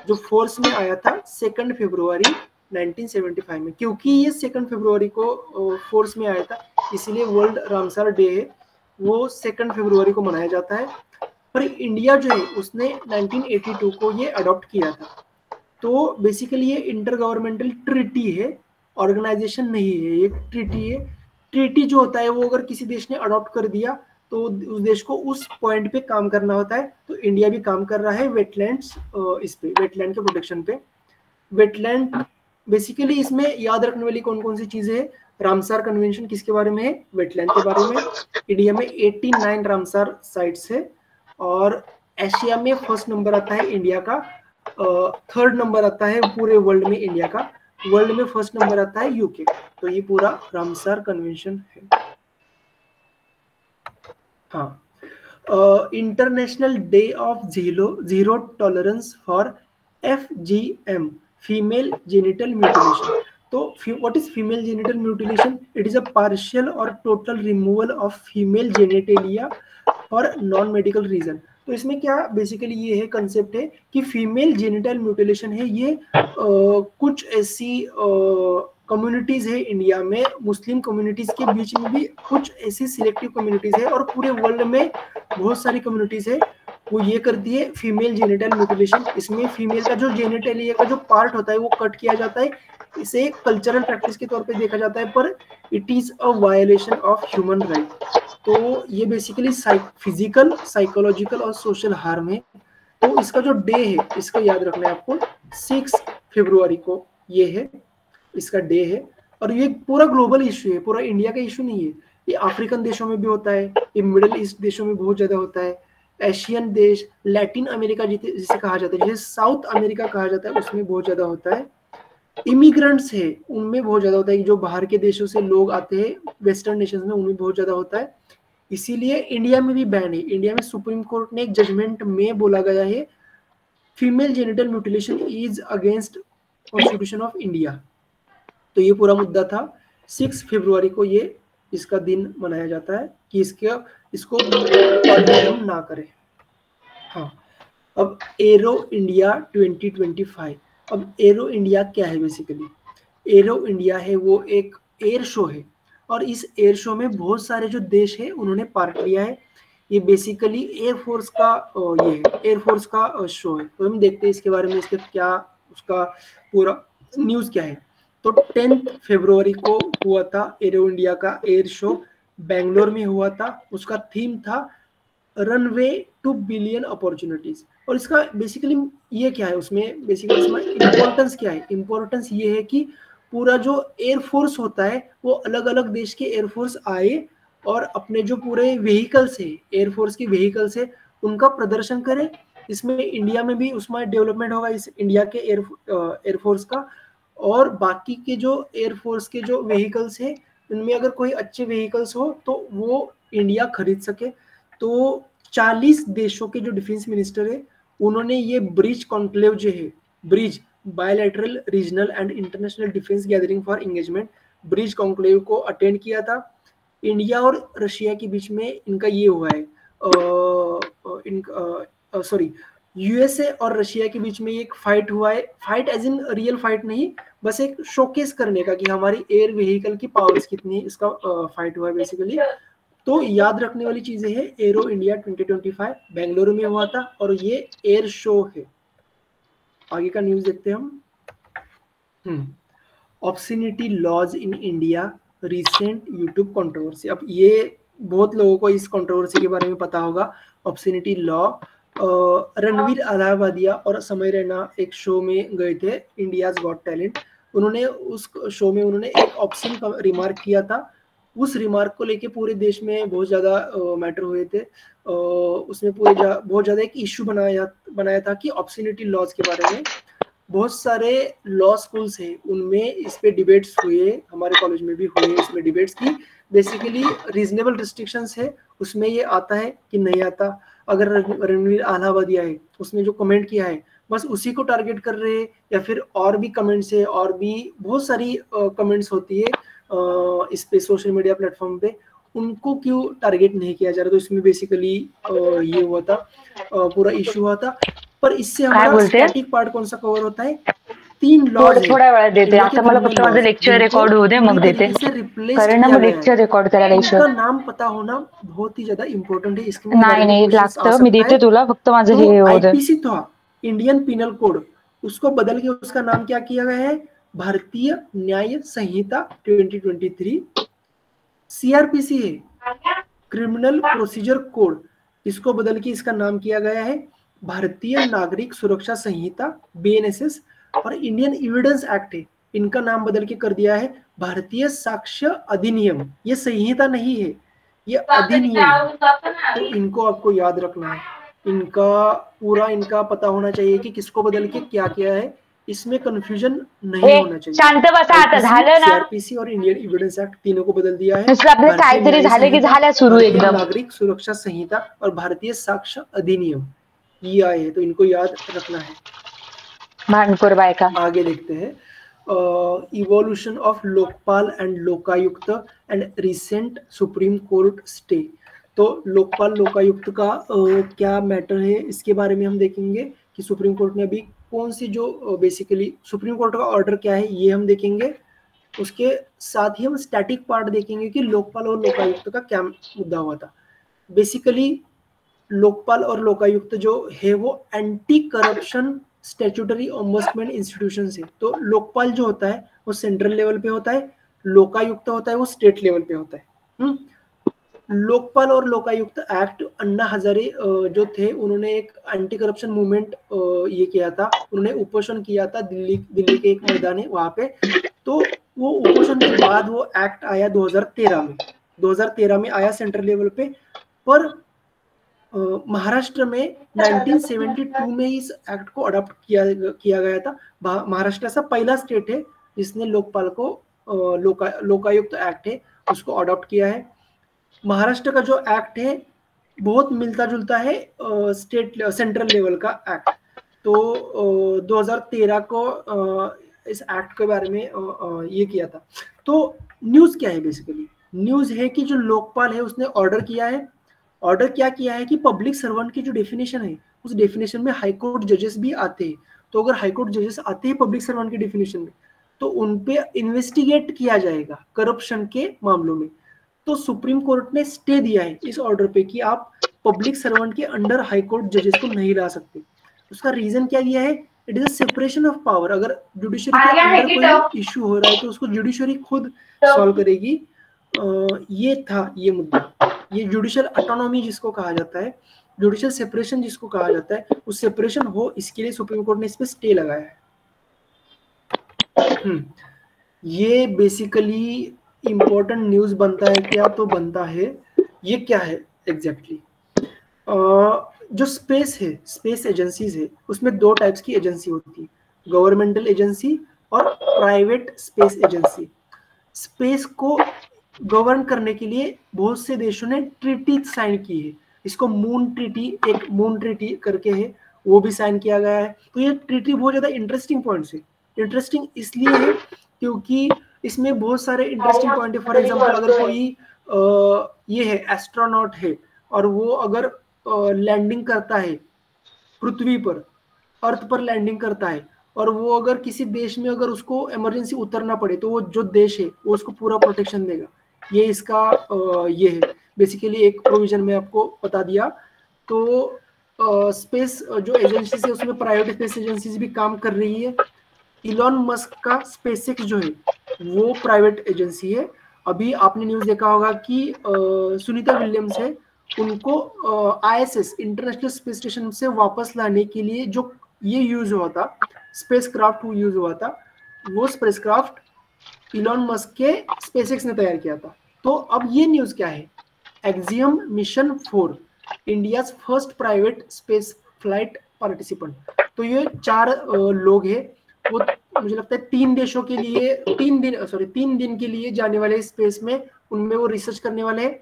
S1: जो फोर्स में आया था 2 फरवरी 1975 में। क्योंकि ये 2 फरवरी को फोर्स में आया था, इसीलिए वर्ल्ड रामसार डे है वो 2 फरवरी को मनाया जाता है। पर इंडिया जो है उसने 1982 को ये अडॉप्ट किया था। तो बेसिकली ये इंटर गवर्नमेंटल ट्रीटी है, ऑर्गेनाइजेशन नहीं है, ये ट्रीटी है। ट्रीटी जो होता है वो अगर किसी देश ने अडॉप्ट कर दिया तो उस देश को उस पॉइंट पे काम करना होता है। तो इंडिया भी काम कर रहा है वेटलैंड्स, इस पे, वेटलैंड के प्रोटेक्शन पे। वेटलैंड बेसिकली इसमें याद रखने वाली कौन कौन सी चीजें है। रामसार कन्वेंशन किसके बारे में है, वेटलैंड के बारे में। इंडिया में 89 रामसार साइट्स है, और एशिया में फर्स्ट नंबर आता है इंडिया का, 3rd नंबर आता है पूरे वर्ल्ड में इंडिया का, वर्ल्ड में फर्स्ट नंबर आता है यूके। तो ये पूरा रामसार कन्वेंशन है। हाँ, international day of zero tolerance for FGM, female genital mutilation. तो what is female genital mutilation? It is a partial और total removal of female genitalia for non medical reason. तो इसमें क्या बेसिकली ये है, concept है कि फीमेल जेनिटल म्यूटिलेशन है ये कुछ ऐसी कम्युनिटीज है इंडिया में, मुस्लिम कम्युनिटीज के बीच में भी कुछ ऐसी सिलेक्टिव कम्युनिटीज है, और पूरे वर्ल्ड में बहुत सारी कम्युनिटीज है वो ये करती है फीमेल जेनिटल म्यूटिलेशन। इसमें फीमेल का जो जेनिटेलिया का जो पार्ट होता है वो कट किया जाता है। इसे कल्चरल प्रैक्टिस के तौर पे देखा जाता है, पर it is a violation of human right. तो ये बेसिकली फिजिकल, साइकोलॉजिकल और सोशल हार्म है। तो इसका जो डे है इसको याद रखना है आपको, 6 फरवरी को ये है, इसका डे है। और ये पूरा ग्लोबल इश्यू है, पूरा इंडिया का इश्यू नहीं है। ये अफ्रीकन देशों में भी होता है, ये मिडिल ईस्ट देशों में बहुत ज्यादा होता है, एशियन देश, लैटिन अमेरिका जिसे कहा जाता है, जिसे साउथ अमेरिका कहा जाता है, उसमें बहुत ज्यादा होता है। इमिग्रेंट्स है उनमें बहुत ज्यादा होता है, जो बाहर के देशों से लोग आते हैं वेस्टर्न नेशंस में, उनमें बहुत ज्यादा होता है। इसीलिए इंडिया में भी बैन है। इंडिया में सुप्रीम कोर्ट ने एक जजमेंट में बोला गया है female genital mutilation is against constitution of India. तो ये पूरा मुद्दा था। 6 फरवरी को ये इसका दिन मनाया जाता है कि इसको टॉलरेट हम ना करें। हाँ, अब एरो इंडिया 2025। अब एरो इंडिया क्या है? बेसिकली एरो इंडिया है वो एक एयर शो है, और इस एयर शो में बहुत सारे जो देश है उन्होंने पार्ट लिया है। ये बेसिकली एयरफोर्स का ये है, एयरफोर्स का शो है। तो हम देखते हैं इसके बारे में, इसके क्या उसका पूरा न्यूज़ क्या है। तो 10 फरवरी को हुआ था एरो इंडिया का एयर शो, बेंगलोर में हुआ था। उसका थीम था रनवे टू बिलियन अपॉर्चुनिटीज। और इसका बेसिकली ये क्या है, उसमें बेसिकली इसमें इम्पोर्टेंस क्या है? इम्पोर्टेंस ये है कि पूरा जो एयरफोर्स होता है वो अलग अलग देश के एयरफोर्स आए और अपने जो पूरे व्हीकल्स है, एयरफोर्स की व्हीकल्स है, उनका प्रदर्शन करें। इसमें इंडिया में भी उसमें डेवलपमेंट होगा, इस इंडिया के एयरफोर्स का। और बाकी के जो एयरफोर्स के जो व्हीकल्स है उनमें अगर कोई अच्छे व्हीकल्स हो तो वो इंडिया खरीद सके। तो 40 देशों के जो डिफेंस मिनिस्टर है उन्होंने ये ब्रिज कॉन्क्लेव जो है, bridge bilateral regional and international defence gathering for engagement, bridge conclave को अटेंड किया था। इंडिया और रशिया के बीच में इनका ये हुआ है, सॉरी, यूएसए और रशिया के बीच में एक फाइट हुआ है। Fight as in real fight नहीं, बस एक शोकेस करने का कि हमारी एयर व्हीकल की पावर्स कितनी है, इसका फाइट हुआ है बेसिकली। तो याद रखने वाली चीजें हैं, एरो इंडिया 2025 बेंगलुरु में हुआ था और ये एयर शो है। आगे का न्यूज देखते हैं हम। Obscenity laws in India recent YouTube controversy. अब ये बहुत लोगों को इस कंट्रोवर्सी के बारे में पता होगा। ऑब्ससीनिटी लॉ, रणवीर अलाहाबादिया और समय रैना एक शो में गए थे, इंडियाज गॉट टैलेंट। उन्होंने उस शो में उन्होंने एक ऑब्सीन रिमार्क किया था। उस रिमार्क को लेके पूरे देश में बहुत ज़्यादा मैटर हुए थे। उसमें बहुत ज़्यादा एक इशू बनाया था कि ऑब्ससीनिटी लॉज के बारे में। बहुत सारे लॉ स्कूल्स हैं उनमें इस पे डिबेट्स हुए, हमारे कॉलेज में भी हुए इसमें डिबेट्स की। बेसिकली रीजनेबल रिस्ट्रिक्शंस है, उसमें ये आता है कि नहीं आता। अगर रणवीर अलाहाबादिया है उसने जो कमेंट किया है बस उसी को टारगेट कर रहे हैं, या फिर और भी कमेंट्स है, और भी बहुत सारी कमेंट्स होती है इस पे सोशल मीडिया प्लेटफॉर्म पे, उनको क्यों टारगेट नहीं किया जा रहा? तो इसमें बेसिकली ये हुआ था, पूरा इशू हुआ था। पर इससे हमारा स्टॅटिक पार्ट कौन सा कवर होता है? 3 लॉज है,
S2: थोड्या वेळात देते, आता मला फक्त माझं लेक्चर रेकॉर्ड होऊ दे मग देते, कारण ना मग लेक्चर रेकॉर्ड करायला इशू,
S1: नाम पता होना बहुत ही ज्यादा इम्पोर्टेंट है। इसके
S2: नाही लागतं, मी देते तुला, फक्त माझं हे होऊ दे।
S1: आईपीसी था इंडियन पिनल कोड, उसको बदल के उसका नाम क्या किया गया है? भारतीय न्याय संहिता 2023। सीआरपीसी है, क्रिमिनल प्रोसीजर कोड, इसको बदल के इसका नाम किया गया है भारतीय नागरिक सुरक्षा संहिता बीएनएसएस। और इंडियन एविडेंस एक्ट है, इनका नाम बदल के कर दिया है भारतीय साक्ष्य अधिनियम। ये संहिता नहीं है, ये अधिनियम। तो इनको आपको याद रखना है, इनका पता होना चाहिए कि किसको बदल के क्या किया है। इसमें कंफ्यूजन नहीं होना चाहिए।
S2: शांत बसा, आता झालं ना।
S1: सीआरपीसी और इंडियन एविडेंस एक्ट तीनों को बदल दिया है।
S2: आपले काहीतरी झाले की झाल्या सुरू एकदम।
S1: नागरिक सुरक्षा संहिता और भारतीय साक्ष्य अधिनियम ये आए हैं, तो इनको याद रखना है।
S2: भानपुर बायका।
S1: आगे देखते हैं, evolution of Lokpal and Lokayukta and recent supreme court stay. तो लोकपाल लोकायुक्त का क्या मैटर है इसके बारे में हम देखेंगे कि सुप्रीम कोर्ट ने अभी कौन सी जो बेसिकली सुप्रीम कोर्ट का ऑर्डर क्या है ये हम देखेंगे। उसके साथ ही हम स्टैटिक पार्ट देखेंगे कि लोकपाल और लोकायुक्त का क्या मुद्दा हुआ था। बेसिकली लोकपाल और लोकायुक्त जो है वो anti corruption statutory ombudsman institution है। तो लोकपाल जो होता है वो सेंट्रल लेवल पे होता है, लोकायुक्त होता है वो स्टेट लेवल पे होता है। लोकपाल और लोकायुक्त एक्ट अन्ना हजारे जो थे उन्होंने एक एंटी करप्शन मूवमेंट ये किया था, उन्होंने उपोषण किया था दिल्ली के एक मैदान है वहां पे। तो वो उपोषण के बाद वो एक्ट आया 2013 में आया सेंट्रल लेवल पे। पर महाराष्ट्र में 1972 में इस एक्ट को अडॉप्ट किया गया था। महाराष्ट्र ऐसा पहला स्टेट है जिसने लोकपाल को लोकायुक्त एक्ट है उसको अडॉप्ट किया है। महाराष्ट्र का जो एक्ट है बहुत मिलता जुलता है सेंट्रल लेवल का एक्ट। तो 2013 को इस एक्ट के बारे में ये किया था। तो न्यूज़ क्या है बेसिकली, न्यूज है कि जो लोकपाल है उसने ऑर्डर किया है, ऑर्डर क्या किया है कि पब्लिक सर्वेंट की जो डेफिनेशन है उस डेफिनेशन में हाई कोर्ट जजेस भी आते हैं। तो अगर हाई कोर्ट जजेस आते हैं पब्लिक सर्वेंट की डेफिनेशन में तो उन पे इन्वेस्टिगेट किया जाएगा करप्शन के मामलों में। तो सुप्रीम कोर्ट ने स्टे दिया है इस ऑर्डर पे कि आप पब्लिक सर्वेंट के अंडर हाई कोर्ट जजेस को नहीं ला सकते। उसका रीजन क्या दिया है, it is a separation of power. अगर जुडिशरी के अंदर कोई इशू हो रहा है तो उसको जुडिशरी खुद सॉल्व करेगी। ये था ये मुद्दा, ये जुडिशियल ऑटोनॉमी जिसको कहा जाता है, जुडिशियल सेपरेशन जिसको कहा जाता है, उस सेपरेशन हो इसके लिए सुप्रीम कोर्ट ने इस पे स्टे लगाया है। ये बेसिकली इंपॉर्टेंट न्यूज बनता है क्या, तो बनता है ये क्या है एग्जैक्टली जो स्पेस है, स्पेस एजेंसीज है, उसमें दो टाइप्स की एजेंसी होती है, गवर्नमेंटल एजेंसी और प्राइवेट स्पेस एजेंसी। स्पेस को गवर्न करने के लिए बहुत से देशों ने ट्रीटी साइन की है, इसको मून ट्रीटी, एक मून ट्रीटी करके है, वो भी साइन किया गया है। तो ये ट्रीटी बहुत ज्यादा इंटरेस्टिंग पॉइंट्स है। इंटरेस्टिंग इसलिए है क्योंकि इसमें बहुत सारे इंटरेस्टिंग पॉइंट है। फॉर एग्जांपल अगर कोई ये है एस्ट्रोनॉट है और वो अगर लैंडिंग करता है पृथ्वी पर, अर्थ पर लैंडिंग करता है, और वो अगर किसी देश में अगर उसको इमरजेंसी उतरना पड़े तो वो जो देश है वो उसको पूरा प्रोटेक्शन देगा। ये इसका ये है बेसिकली एक प्रोविजन में आपको बता दिया। तो स्पेस जो एजेंसीज है उसमें प्राइवेट स्पेस एजेंसीज भी काम कर रही है। इलॉन मस्क का स्पेसएक्स जो है वो प्राइवेट एजेंसी है। अभी आपने न्यूज देखा होगा कि सुनीता विलियम्स है, उनको आईएसएस इंटरनेशनल स्पेस स्टेशन से वापस लाने के लिए जो ये यूज हुआ था, स्पेसक्राफ्ट यूज हुआ था, वो स्पेसक्राफ्ट इलॉन मस्क के स्पेसएक्स ने तैयार किया था। तो अब ये न्यूज क्या है, axiom mission 4 India first private space flight participant. तो ये 4 लोग हैं, वो मुझे लगता है 3 देशों के लिए 3 दिन के लिए जाने वाले स्पेस में, उनमें वो रिसर्च करने वाले हैं।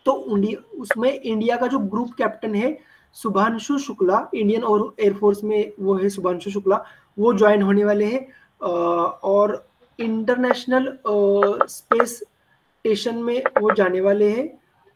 S1: तो उसमें इंडिया का जो ग्रुप कैप्टन है शुभांशु शुक्ला, इंडियन और एयरफोर्स में वो है शुभांशु शुक्ला, वो ज्वाइन होने वाले हैं। और इंटरनेशनल स्पेस स्टेशन में वो जाने वाले हैं।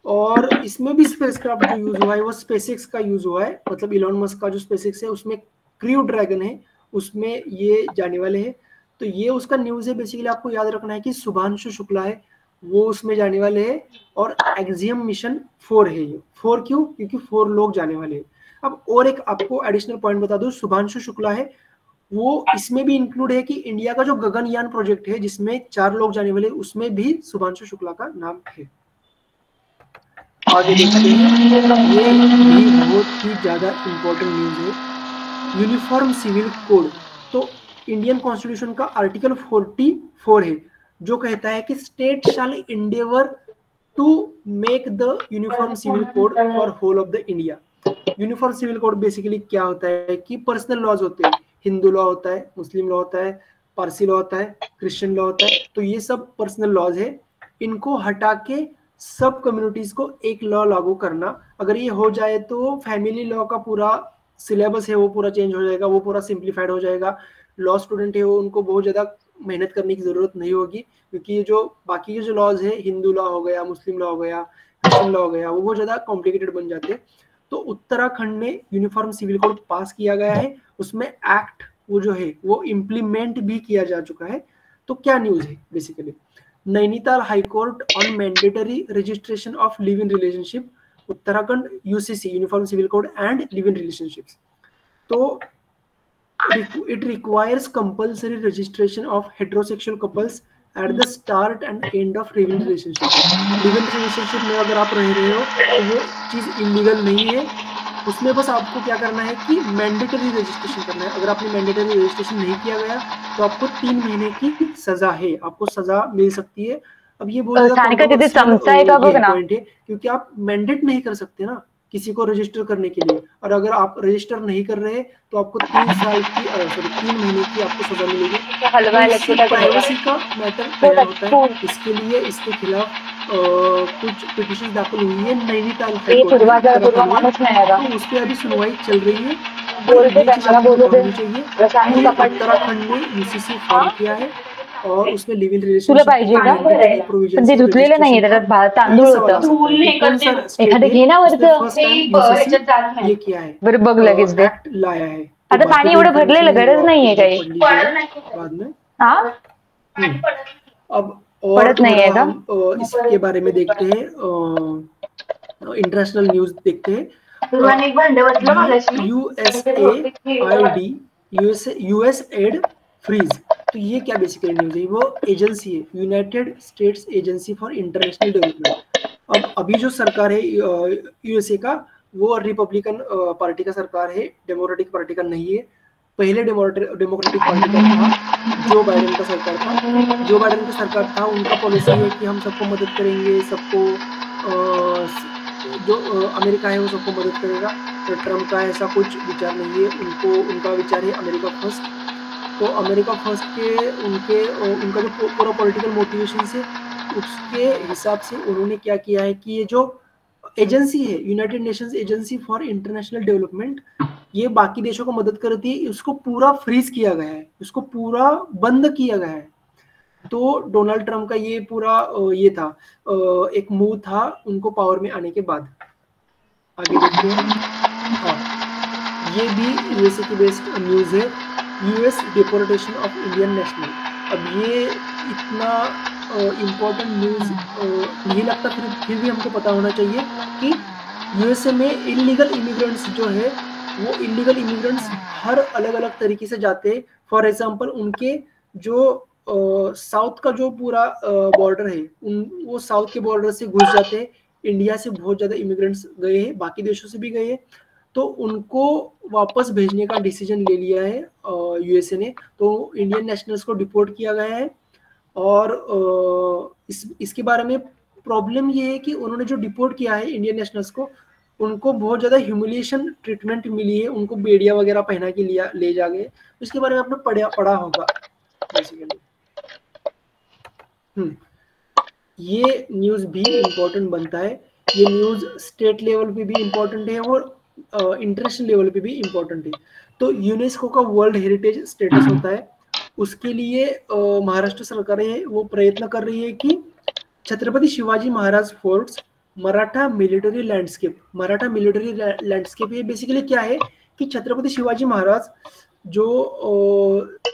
S1: और इसमें भी स्पेसक्राफ्ट जो यूज हुआ है वो स्पेसएक्स का यूज हुआ है, मतलब इलॉन मस्क का जो स्पेसएक्स है उसमें क्रू ड्रैगन है, उसमें ये जाने वाले हैं। तो ये उसका न्यूज है। बेसिकली आपको याद रखना है कि शुभांशु शुक्ला है वो उसमें जाने वाले हैं, और एक्सियम मिशन 4 है। ये 4 क्यों, क्योंकि 4 लोग जाने वाले हैं। अब और एक आपको एडिशनल पॉइंट बता दूं, शुभांशु शुक्ला है वो इसमें भी इंक्लूड है कि इंडिया का जो गगनयान प्रोजेक्ट है जिसमें 4 लोग जाने वाले, उसमें भी शुभांशु शुक्ला का नाम है। आगे देखते हैं, ये भी बहुत ही ज्यादा इंपॉर्टेंट न्यूज है, यूनिफॉर्म सिविल कोड। तो इंडियन कॉन्स्टिट्यूशन का आर्टिकल 44 है जो कहता है कि state shall endeavour to make the uniform civil code for whole of the India. Uniform civil code basically क्या होता है कि पर्सनल लॉज होते हैं, हिंदू लॉ होता है, मुस्लिम लॉ होता है, पारसी लॉ होता है, क्रिश्चियन लॉ होता है। तो ये सब पर्सनल लॉज है, इनको हटा के सब कम्युनिटीज को एक लॉ लागू करना। अगर ये हो जाए तो फैमिली लॉ का पूरा सिलेबस है वो पूरा चेंज हो जाएगा, वो पूरा सिंप्लीफाइड हो जाएगा। लॉ स्टूडेंट है वो उनको बहुत ज्यादा मेहनत करने की जरूरत नहीं होगी, क्योंकि ये जो बाकी के जो लॉज है, हिंदू लॉ हो गया, मुस्लिम लॉ हो गया, क्रिश्चियन लॉ हो गया, वो बहुत ज्यादा कॉम्प्लिकेटेड बन जाते हैं। तो उत्तराखंड में यूनिफॉर्म सिविल कोड पास किया गया है, उसमें एक्ट वो जो है वो इम्प्लीमेंट भी किया जा चुका है। तो क्या न्यूज है basically, Nainital high court on mandatory registration of live in relationship, Uttarakhand UCC uniform civil code and live in relationships. तो it requires compulsory registration of heterosexual couples at the start and end of live-in relationship। live-in relationship में अगर आप रह रहे हो तो वो चीज इलीगल नहीं है, उसमें बस आपको क्या करना है कि मैंडेटरी रजिस्ट्रेशन करना है। अगर आपने मैंडेटरी रजिस्ट्रेशन नहीं किया गया तो आपको 3 महीने की सजा है, आपको सजा मिल सकती है। अब ये बहुत ज्यादा पॉइंट है क्योंकि आप मैंडेट नहीं कर सकते ना किसी को रजिस्टर करने के लिए, और अगर आप रजिस्टर नहीं कर रहे तो आपको 3 महीने की आपको सजा मिलेगी। प्राइवेसी का मैटर तैयार होता है, इसके लिए इसके खिलाफ कुछ पिटीशन दाखिल हुई है नैनीताल हाई कोर्ट में, तो उस पर अभी सुनवाई चल रही है। चाहिए उत्तराखंड ने यूसीसी फॉर्म किया है और उसमें लिव इन
S2: तुला
S1: रिलेशनशिप
S2: पाहिजे का?
S1: प्रोविजन
S2: पण ते धुतलेलं नाहीये, त्याच्यात तांदूळ होतं. एखादं घे ना वरचं.
S1: ये किया है,
S2: बरं बघ लगेच दे.
S1: एक्ट लाया है. तो
S2: आता पाणी एवढं भरलेलं, गरज नाहीये काही.
S1: बाद में
S2: हा
S1: अब और
S2: पडत नाहीये
S1: थोड़ा
S2: का?
S1: हम इसके बारे में देखते हैं, इंटरनेशनल न्यूज देखते हैं. USAID freeze. तो ये क्या बेसिकली न्यूज है? वो एजेंसी है, United States Agency for International Development. अब अभी जो सरकार है यूएसए का, वो रिपब्लिकन पार्टी का सरकार है, डेमोक्रेटिक पार्टी का नहीं है. पहले डेमोक्रेटिक पार्टी का था, जो बाइडेन का सरकार था. जो बाइडेन का सरकार था, उनका पॉलिसी है कि हम सबको मदद करेंगे, सबको जो अमेरिका है वो सबको मदद करेगा. तो ट्रम्प का ऐसा कुछ विचार नहीं है. उनका विचार है अमेरिका फर्स्ट. तो अमेरिका फर्स्ट के उनका जो पूरा पॉलिटिकल मोटिवेशन है, उसके हिसाब से उन्होंने क्या किया है कि ये जो एजेंसी है, United Nations agency for International development, ये बाकी देशों को मदद करती है, उसको पूरा फ्रीज किया गया है, उसको पूरा बंद किया गया है. तो डोनाल्ड ट्रम्प का ये पूरा ये था, एक मूव था उनको पावर में आने के बाद. आगे देखते हैं. हाँ, ये भी यूएसए की बेस्ड न्यूज है. US deportation of Indian national. अब ये इतना इम्पोर्टेंट न्यूज नहीं लगता, फिर भी हमको पता होना चाहिए कि यूएसए में इलीगल इमिग्रेंट्स जो है, वो इलीगल इमिग्रेंट्स हर अलग अलग तरीके से जाते हैं. फॉर एग्जांपल, उनके जो साउथ का जो पूरा बॉर्डर है, वो साउथ के बॉर्डर से घुस जाते हैं. इंडिया से बहुत ज़्यादा इमिग्रेंट्स गए हैं, बाकी देशों से भी गए हैं. तो उनको वापस भेजने का डिसीजन ले लिया है यूएसए ने. तो इंडियन नेशनल्स को डिपोर्ट किया गया है. और इसके बारे में प्रॉब्लम ये है कि उन्होंने जो डिपोर्ट किया है इंडियन नेशनल्स को, उनको बहुत ज़्यादा ह्यूमिलिएशन ट्रीटमेंट मिली है. उनको बेड़िया वगैरह पहना के ले जा गए. इसके बारे में आपने पढ़ा होगा बेसिकली. ये न्यूज़ भी इम्पोर्टेंट बनता है. ये न्यूज़ स्टेट लेवल पे भी इम्पोर्टेंट है और इंटरनेशनल लेवल पे भी इम्पोर्टेंट है. तो यूनेस्को का वर्ल्ड हेरिटेज स्टेटस होता है. उसके लिए महाराष्ट्र सरकार है वो प्रयत्न कर रही है कि Chhatrapati Shivaji Maharaj forts, Maratha military landscape. Maratha military landscape ये बेसिकली क्या है कि छत्रपति शिवाजी महाराज जो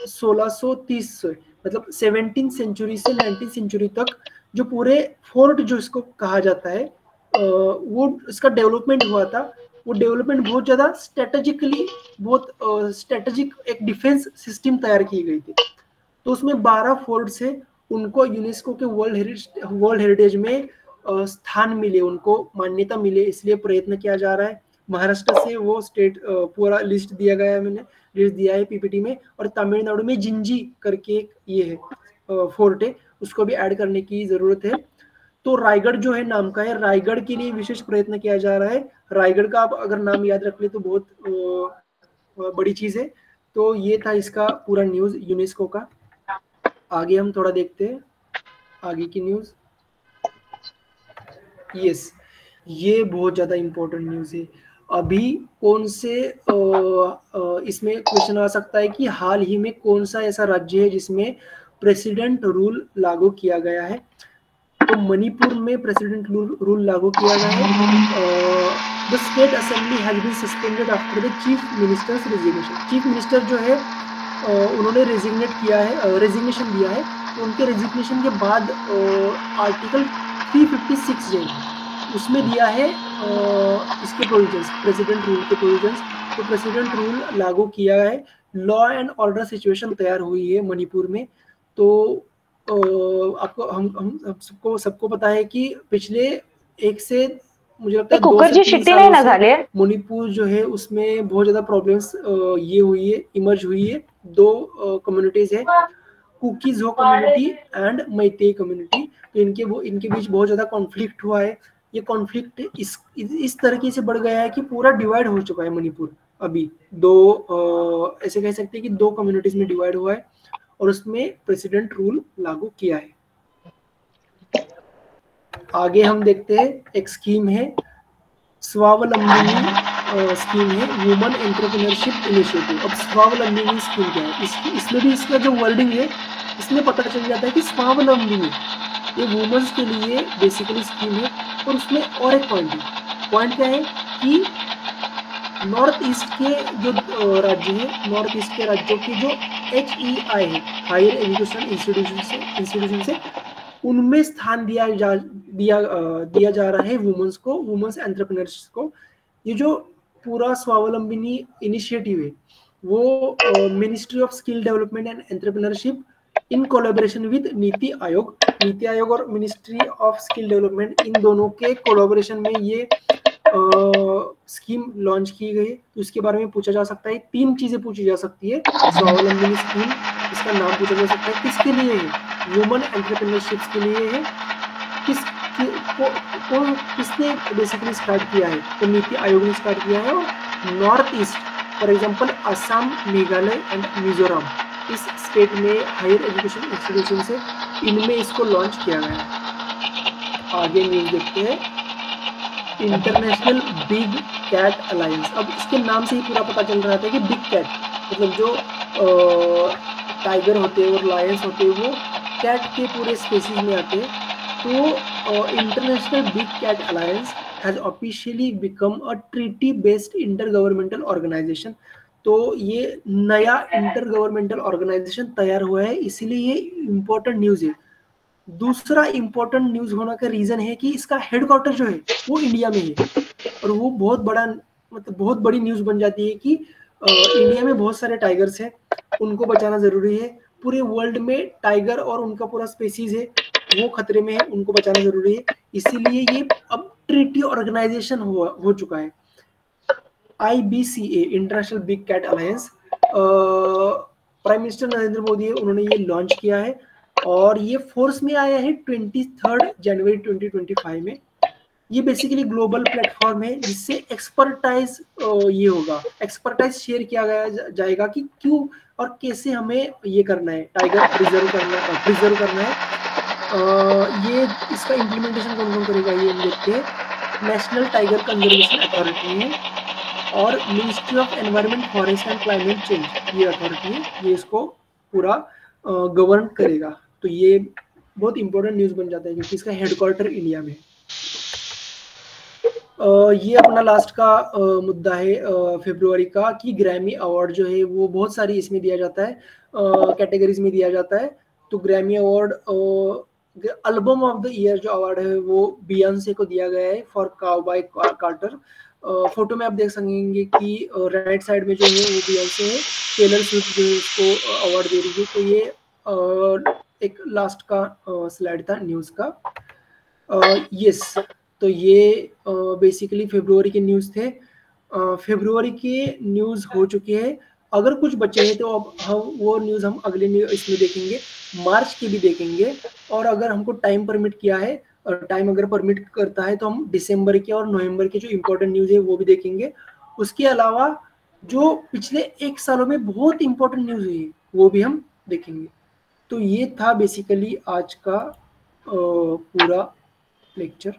S1: 1630 मतलब 17th सेंचुरी से 19th सेंचुरी तक जो पूरे फोर्ट जो इसको कहा जाता है, वो इसका डेवलपमेंट हुआ था. वो डेवलपमेंट बहुत ज़्यादा स्ट्रेटेजिकली, बहुत स्ट्रेटेजिक एक डिफेंस सिस्टम तैयार की गई थी. तो उसमें 12 फोर्ट से उनको यूनेस्को के वर्ल्ड हेरिटेज में स्थान मिले, उनको मान्यता मिले. इसलिए प्रयत्न किया जा रहा है. महाराष्ट्र से वो स्टेट पूरा लिस्ट दिया गया है, मैंने लिस्ट दिया है पीपीटी में. और तमिलनाडु में जिंजी करके एक ये है फोर्ट है, उसको भी ऐड करने की ज़रूरत है. तो रायगढ़ जो है नाम का है, रायगढ़ के लिए विशेष प्रयत्न किया जा रहा है. रायगढ़ का आप अगर नाम याद रख ले तो बहुत बड़ी चीज़ है. तो ये था इसका पूरा न्यूज़ यूनेस्को का. आगे हम थोड़ा देखते हैं आगे की न्यूज़. यस, ये बहुत ज़्यादा इम्पोर्टेंट न्यूज़ है. अभी कौन से इसमें क्वेश्चन आ सकता है कि हाल ही में कौन सा ऐसा राज्य है जिसमें प्रेसिडेंट रूल लागू किया गया है. तो मणिपुर में प्रेसिडेंट रूल लागू किया गया है. The state assembly has been suspended after the chief minister's resignation. Chief minister जो है उन्होंने रेजिग्नेट किया है, रेजिग्नेशन दिया है. तो उनके रेजिग्नेशन के बाद आर्टिकल 356 जो उसमें दिया है इसके प्रोविजंस, प्रेसिडेंट रूल के प्रोविजंस. तो प्रेसिडेंट रूल लागू किया है. लॉ एंड ऑर्डर सिचुएशन तैयार हुई है मणिपुर में. तो आपको हम सबको पता है कि पिछले एक से मुझे लगता है 2 से 3 सालों से मणिपुर जो है उसमें बहुत ज़्यादा प्रॉब्लम्स ये हुई है, इमर्ज हुई है. 2 कम्युनिटीज है, कुकीज़ो कम्युनिटी एंड मैतेई कम्युनिटी. तो इनके बीच बहुत ज़्यादा कॉन्फ्लिक्ट हुआ है. ये कॉन्फ्लिक्ट इस तरीके से बढ़ गया है कि पूरा डिवाइड हो चुका है मणिपुर. अभी 2 ऐसे कह सकते हैं कि 2 कम्युनिटीज में डिवाइड हुआ है और उसमें प्रेसिडेंट रूल लागू किया है. आगे हम देखते हैं एक स्कीम है, स्वावलंबिनी स्कीम है, वुमन एंटरप्रेन्योरशिप इनिशिएटिव. अब स्वावलंबिनी स्कीम क्या है? इसमें भी इसका जो वर्डिंग है इसमें पता चल जाता है कि स्वावलंबिनी ये वुमेन्स के लिए बेसिकली स्कीम है। और उसमें और एक पॉइंट क्या है कि नॉर्थ ईस्ट के जो राज्य है, नॉर्थ ईस्ट के राज्यों की जो HEI है, हायर एजुकेशन इंस्टीट्यूशन से उनमें स्थान दिया जा रहा है वुमेन्स को, वुमेन्स एंटरप्रेन्योर्स को। ये जो पूरा स्वावलंबिनी इनिशिएटिव है वो ministry of skill development and entrepreneurship in collaboration with नीति आयोग और मिनिस्ट्री ऑफ स्किल डेवलपमेंट, इन दोनों के कोलैबोरेशन में ये स्कीम लॉन्च की गई। तो इसके बारे में पूछा जा सकता है, 3 चीजें पूछी जा सकती है। स्वावलंबिनी स्कीम, इसका नाम पूछा जा सकता है, किसके लिए है, वुमेन एंटरप्रेन्योरशिप्स के लिए है, किसने बेसिकली स्टार्ट किया है, तो नीति आयोग ने स्टार्ट किया है। और north east for example Assam, Meghalaya and Mizoram, इस स्टेट में हायर एजुकेशन इंस्टीट्यूशन से इनमें इसको लॉन्च किया गया है। आगे न्यूज देखते हैं, इंटरनेशनल बिग कैट अलायंस। अब इसके नाम से ही पूरा पता चल रहा था कि बिग कैट मतलब जो टाइगर होते हैं और लायंस होते हैं वो कैट के पूरे स्पेसीज में आते हैं। तो International Big Cat Alliance has officially become a treaty based inter governmental organisation. तो ये नया इंटर गवर्नमेंटल ऑर्गेनाइजेशन तैयार हुआ है, इसीलिए ये इम्पोर्टेंट न्यूज है। दूसरा इम्पोर्टेंट न्यूज होना का रीजन है कि इसका हेडक्वार्टर जो है वो इंडिया में है। और वो बहुत बड़ा मतलब बहुत बड़ी न्यूज बन जाती है कि इंडिया में बहुत सारे टाइगर्स हैं, उनको बचाना जरूरी है। पूरे वर्ल्ड में टाइगर और उनका पूरा स्पेसीज है वो खतरे में है, उनको बचाना जरूरी है। इसीलिए ये अब ट्रीटी ऑर्गेनाइजेशन हो चुका है, IBCA, International Big Cat Alliance. Prime minister Narendra Modi है, उन्होंने ये लॉन्च किया है और ये फोर्स में आया है 23 जनवरी 2025 में। ये बेसिकली ग्लोबल प्लेटफॉर्म है जिससे एक्सपर्टाइज ये होगा, एक्सपर्टाइज शेयर किया जाएगा कि क्यों और कैसे हमें ये करना है, टाइगर प्रिजर्व करना है। ये इसका इम्प्लीमेंटेशन कौन करेगा ये हम देखते हैं। नेशनल टाइगर कंजर्वेशन अथॉरिटी है और ministry of environment, forest and climate change ये अथॉरिटी है, ये इसको पूरा गवर्न करेगा। तो ये बहुत इंपॉर्टेंट न्यूज बन जाता है क्योंकि इसका हेडक्वार्टर इंडिया में है। ये अपना लास्ट का मुद्दा है फरवरी का कि ग्रैमी अवार्ड जो है वो बहुत सारी इसमें दिया जाता है, कैटेगरीज में दिया जाता है। तो Grammy award album of the year जो अवार्ड है वो बियॉन्से को दिया गया है फॉर काउबॉय कार्टर। फोटो में आप देख सकेंगे कि राइट साइड में जो है वो बियॉन्से है, टेलर स्विफ्ट जो है उसको अवार्ड दे रही है। तो ये एक लास्ट का स्लाइड था न्यूज का। यस, तो ये बेसिकली फरवरी के न्यूज थे। फरवरी के न्यूज हो चुके हैं, अगर कुछ बचे हैं तो अब हम वो न्यूज हम अगले इसमें देखेंगे, मार्च की भी देखेंगे। और अगर हमको टाइम परमिट किया है और टाइम अगर परमिट करता है तो हम दिसंबर के और नवंबर के जो इम्पोर्टेंट न्यूज है वो भी देखेंगे। उसके अलावा जो पिछले 1 सालों में बहुत इंपॉर्टेंट न्यूज हुई वो भी हम देखेंगे। तो ये था बेसिकली आज का पूरा लेक्चर।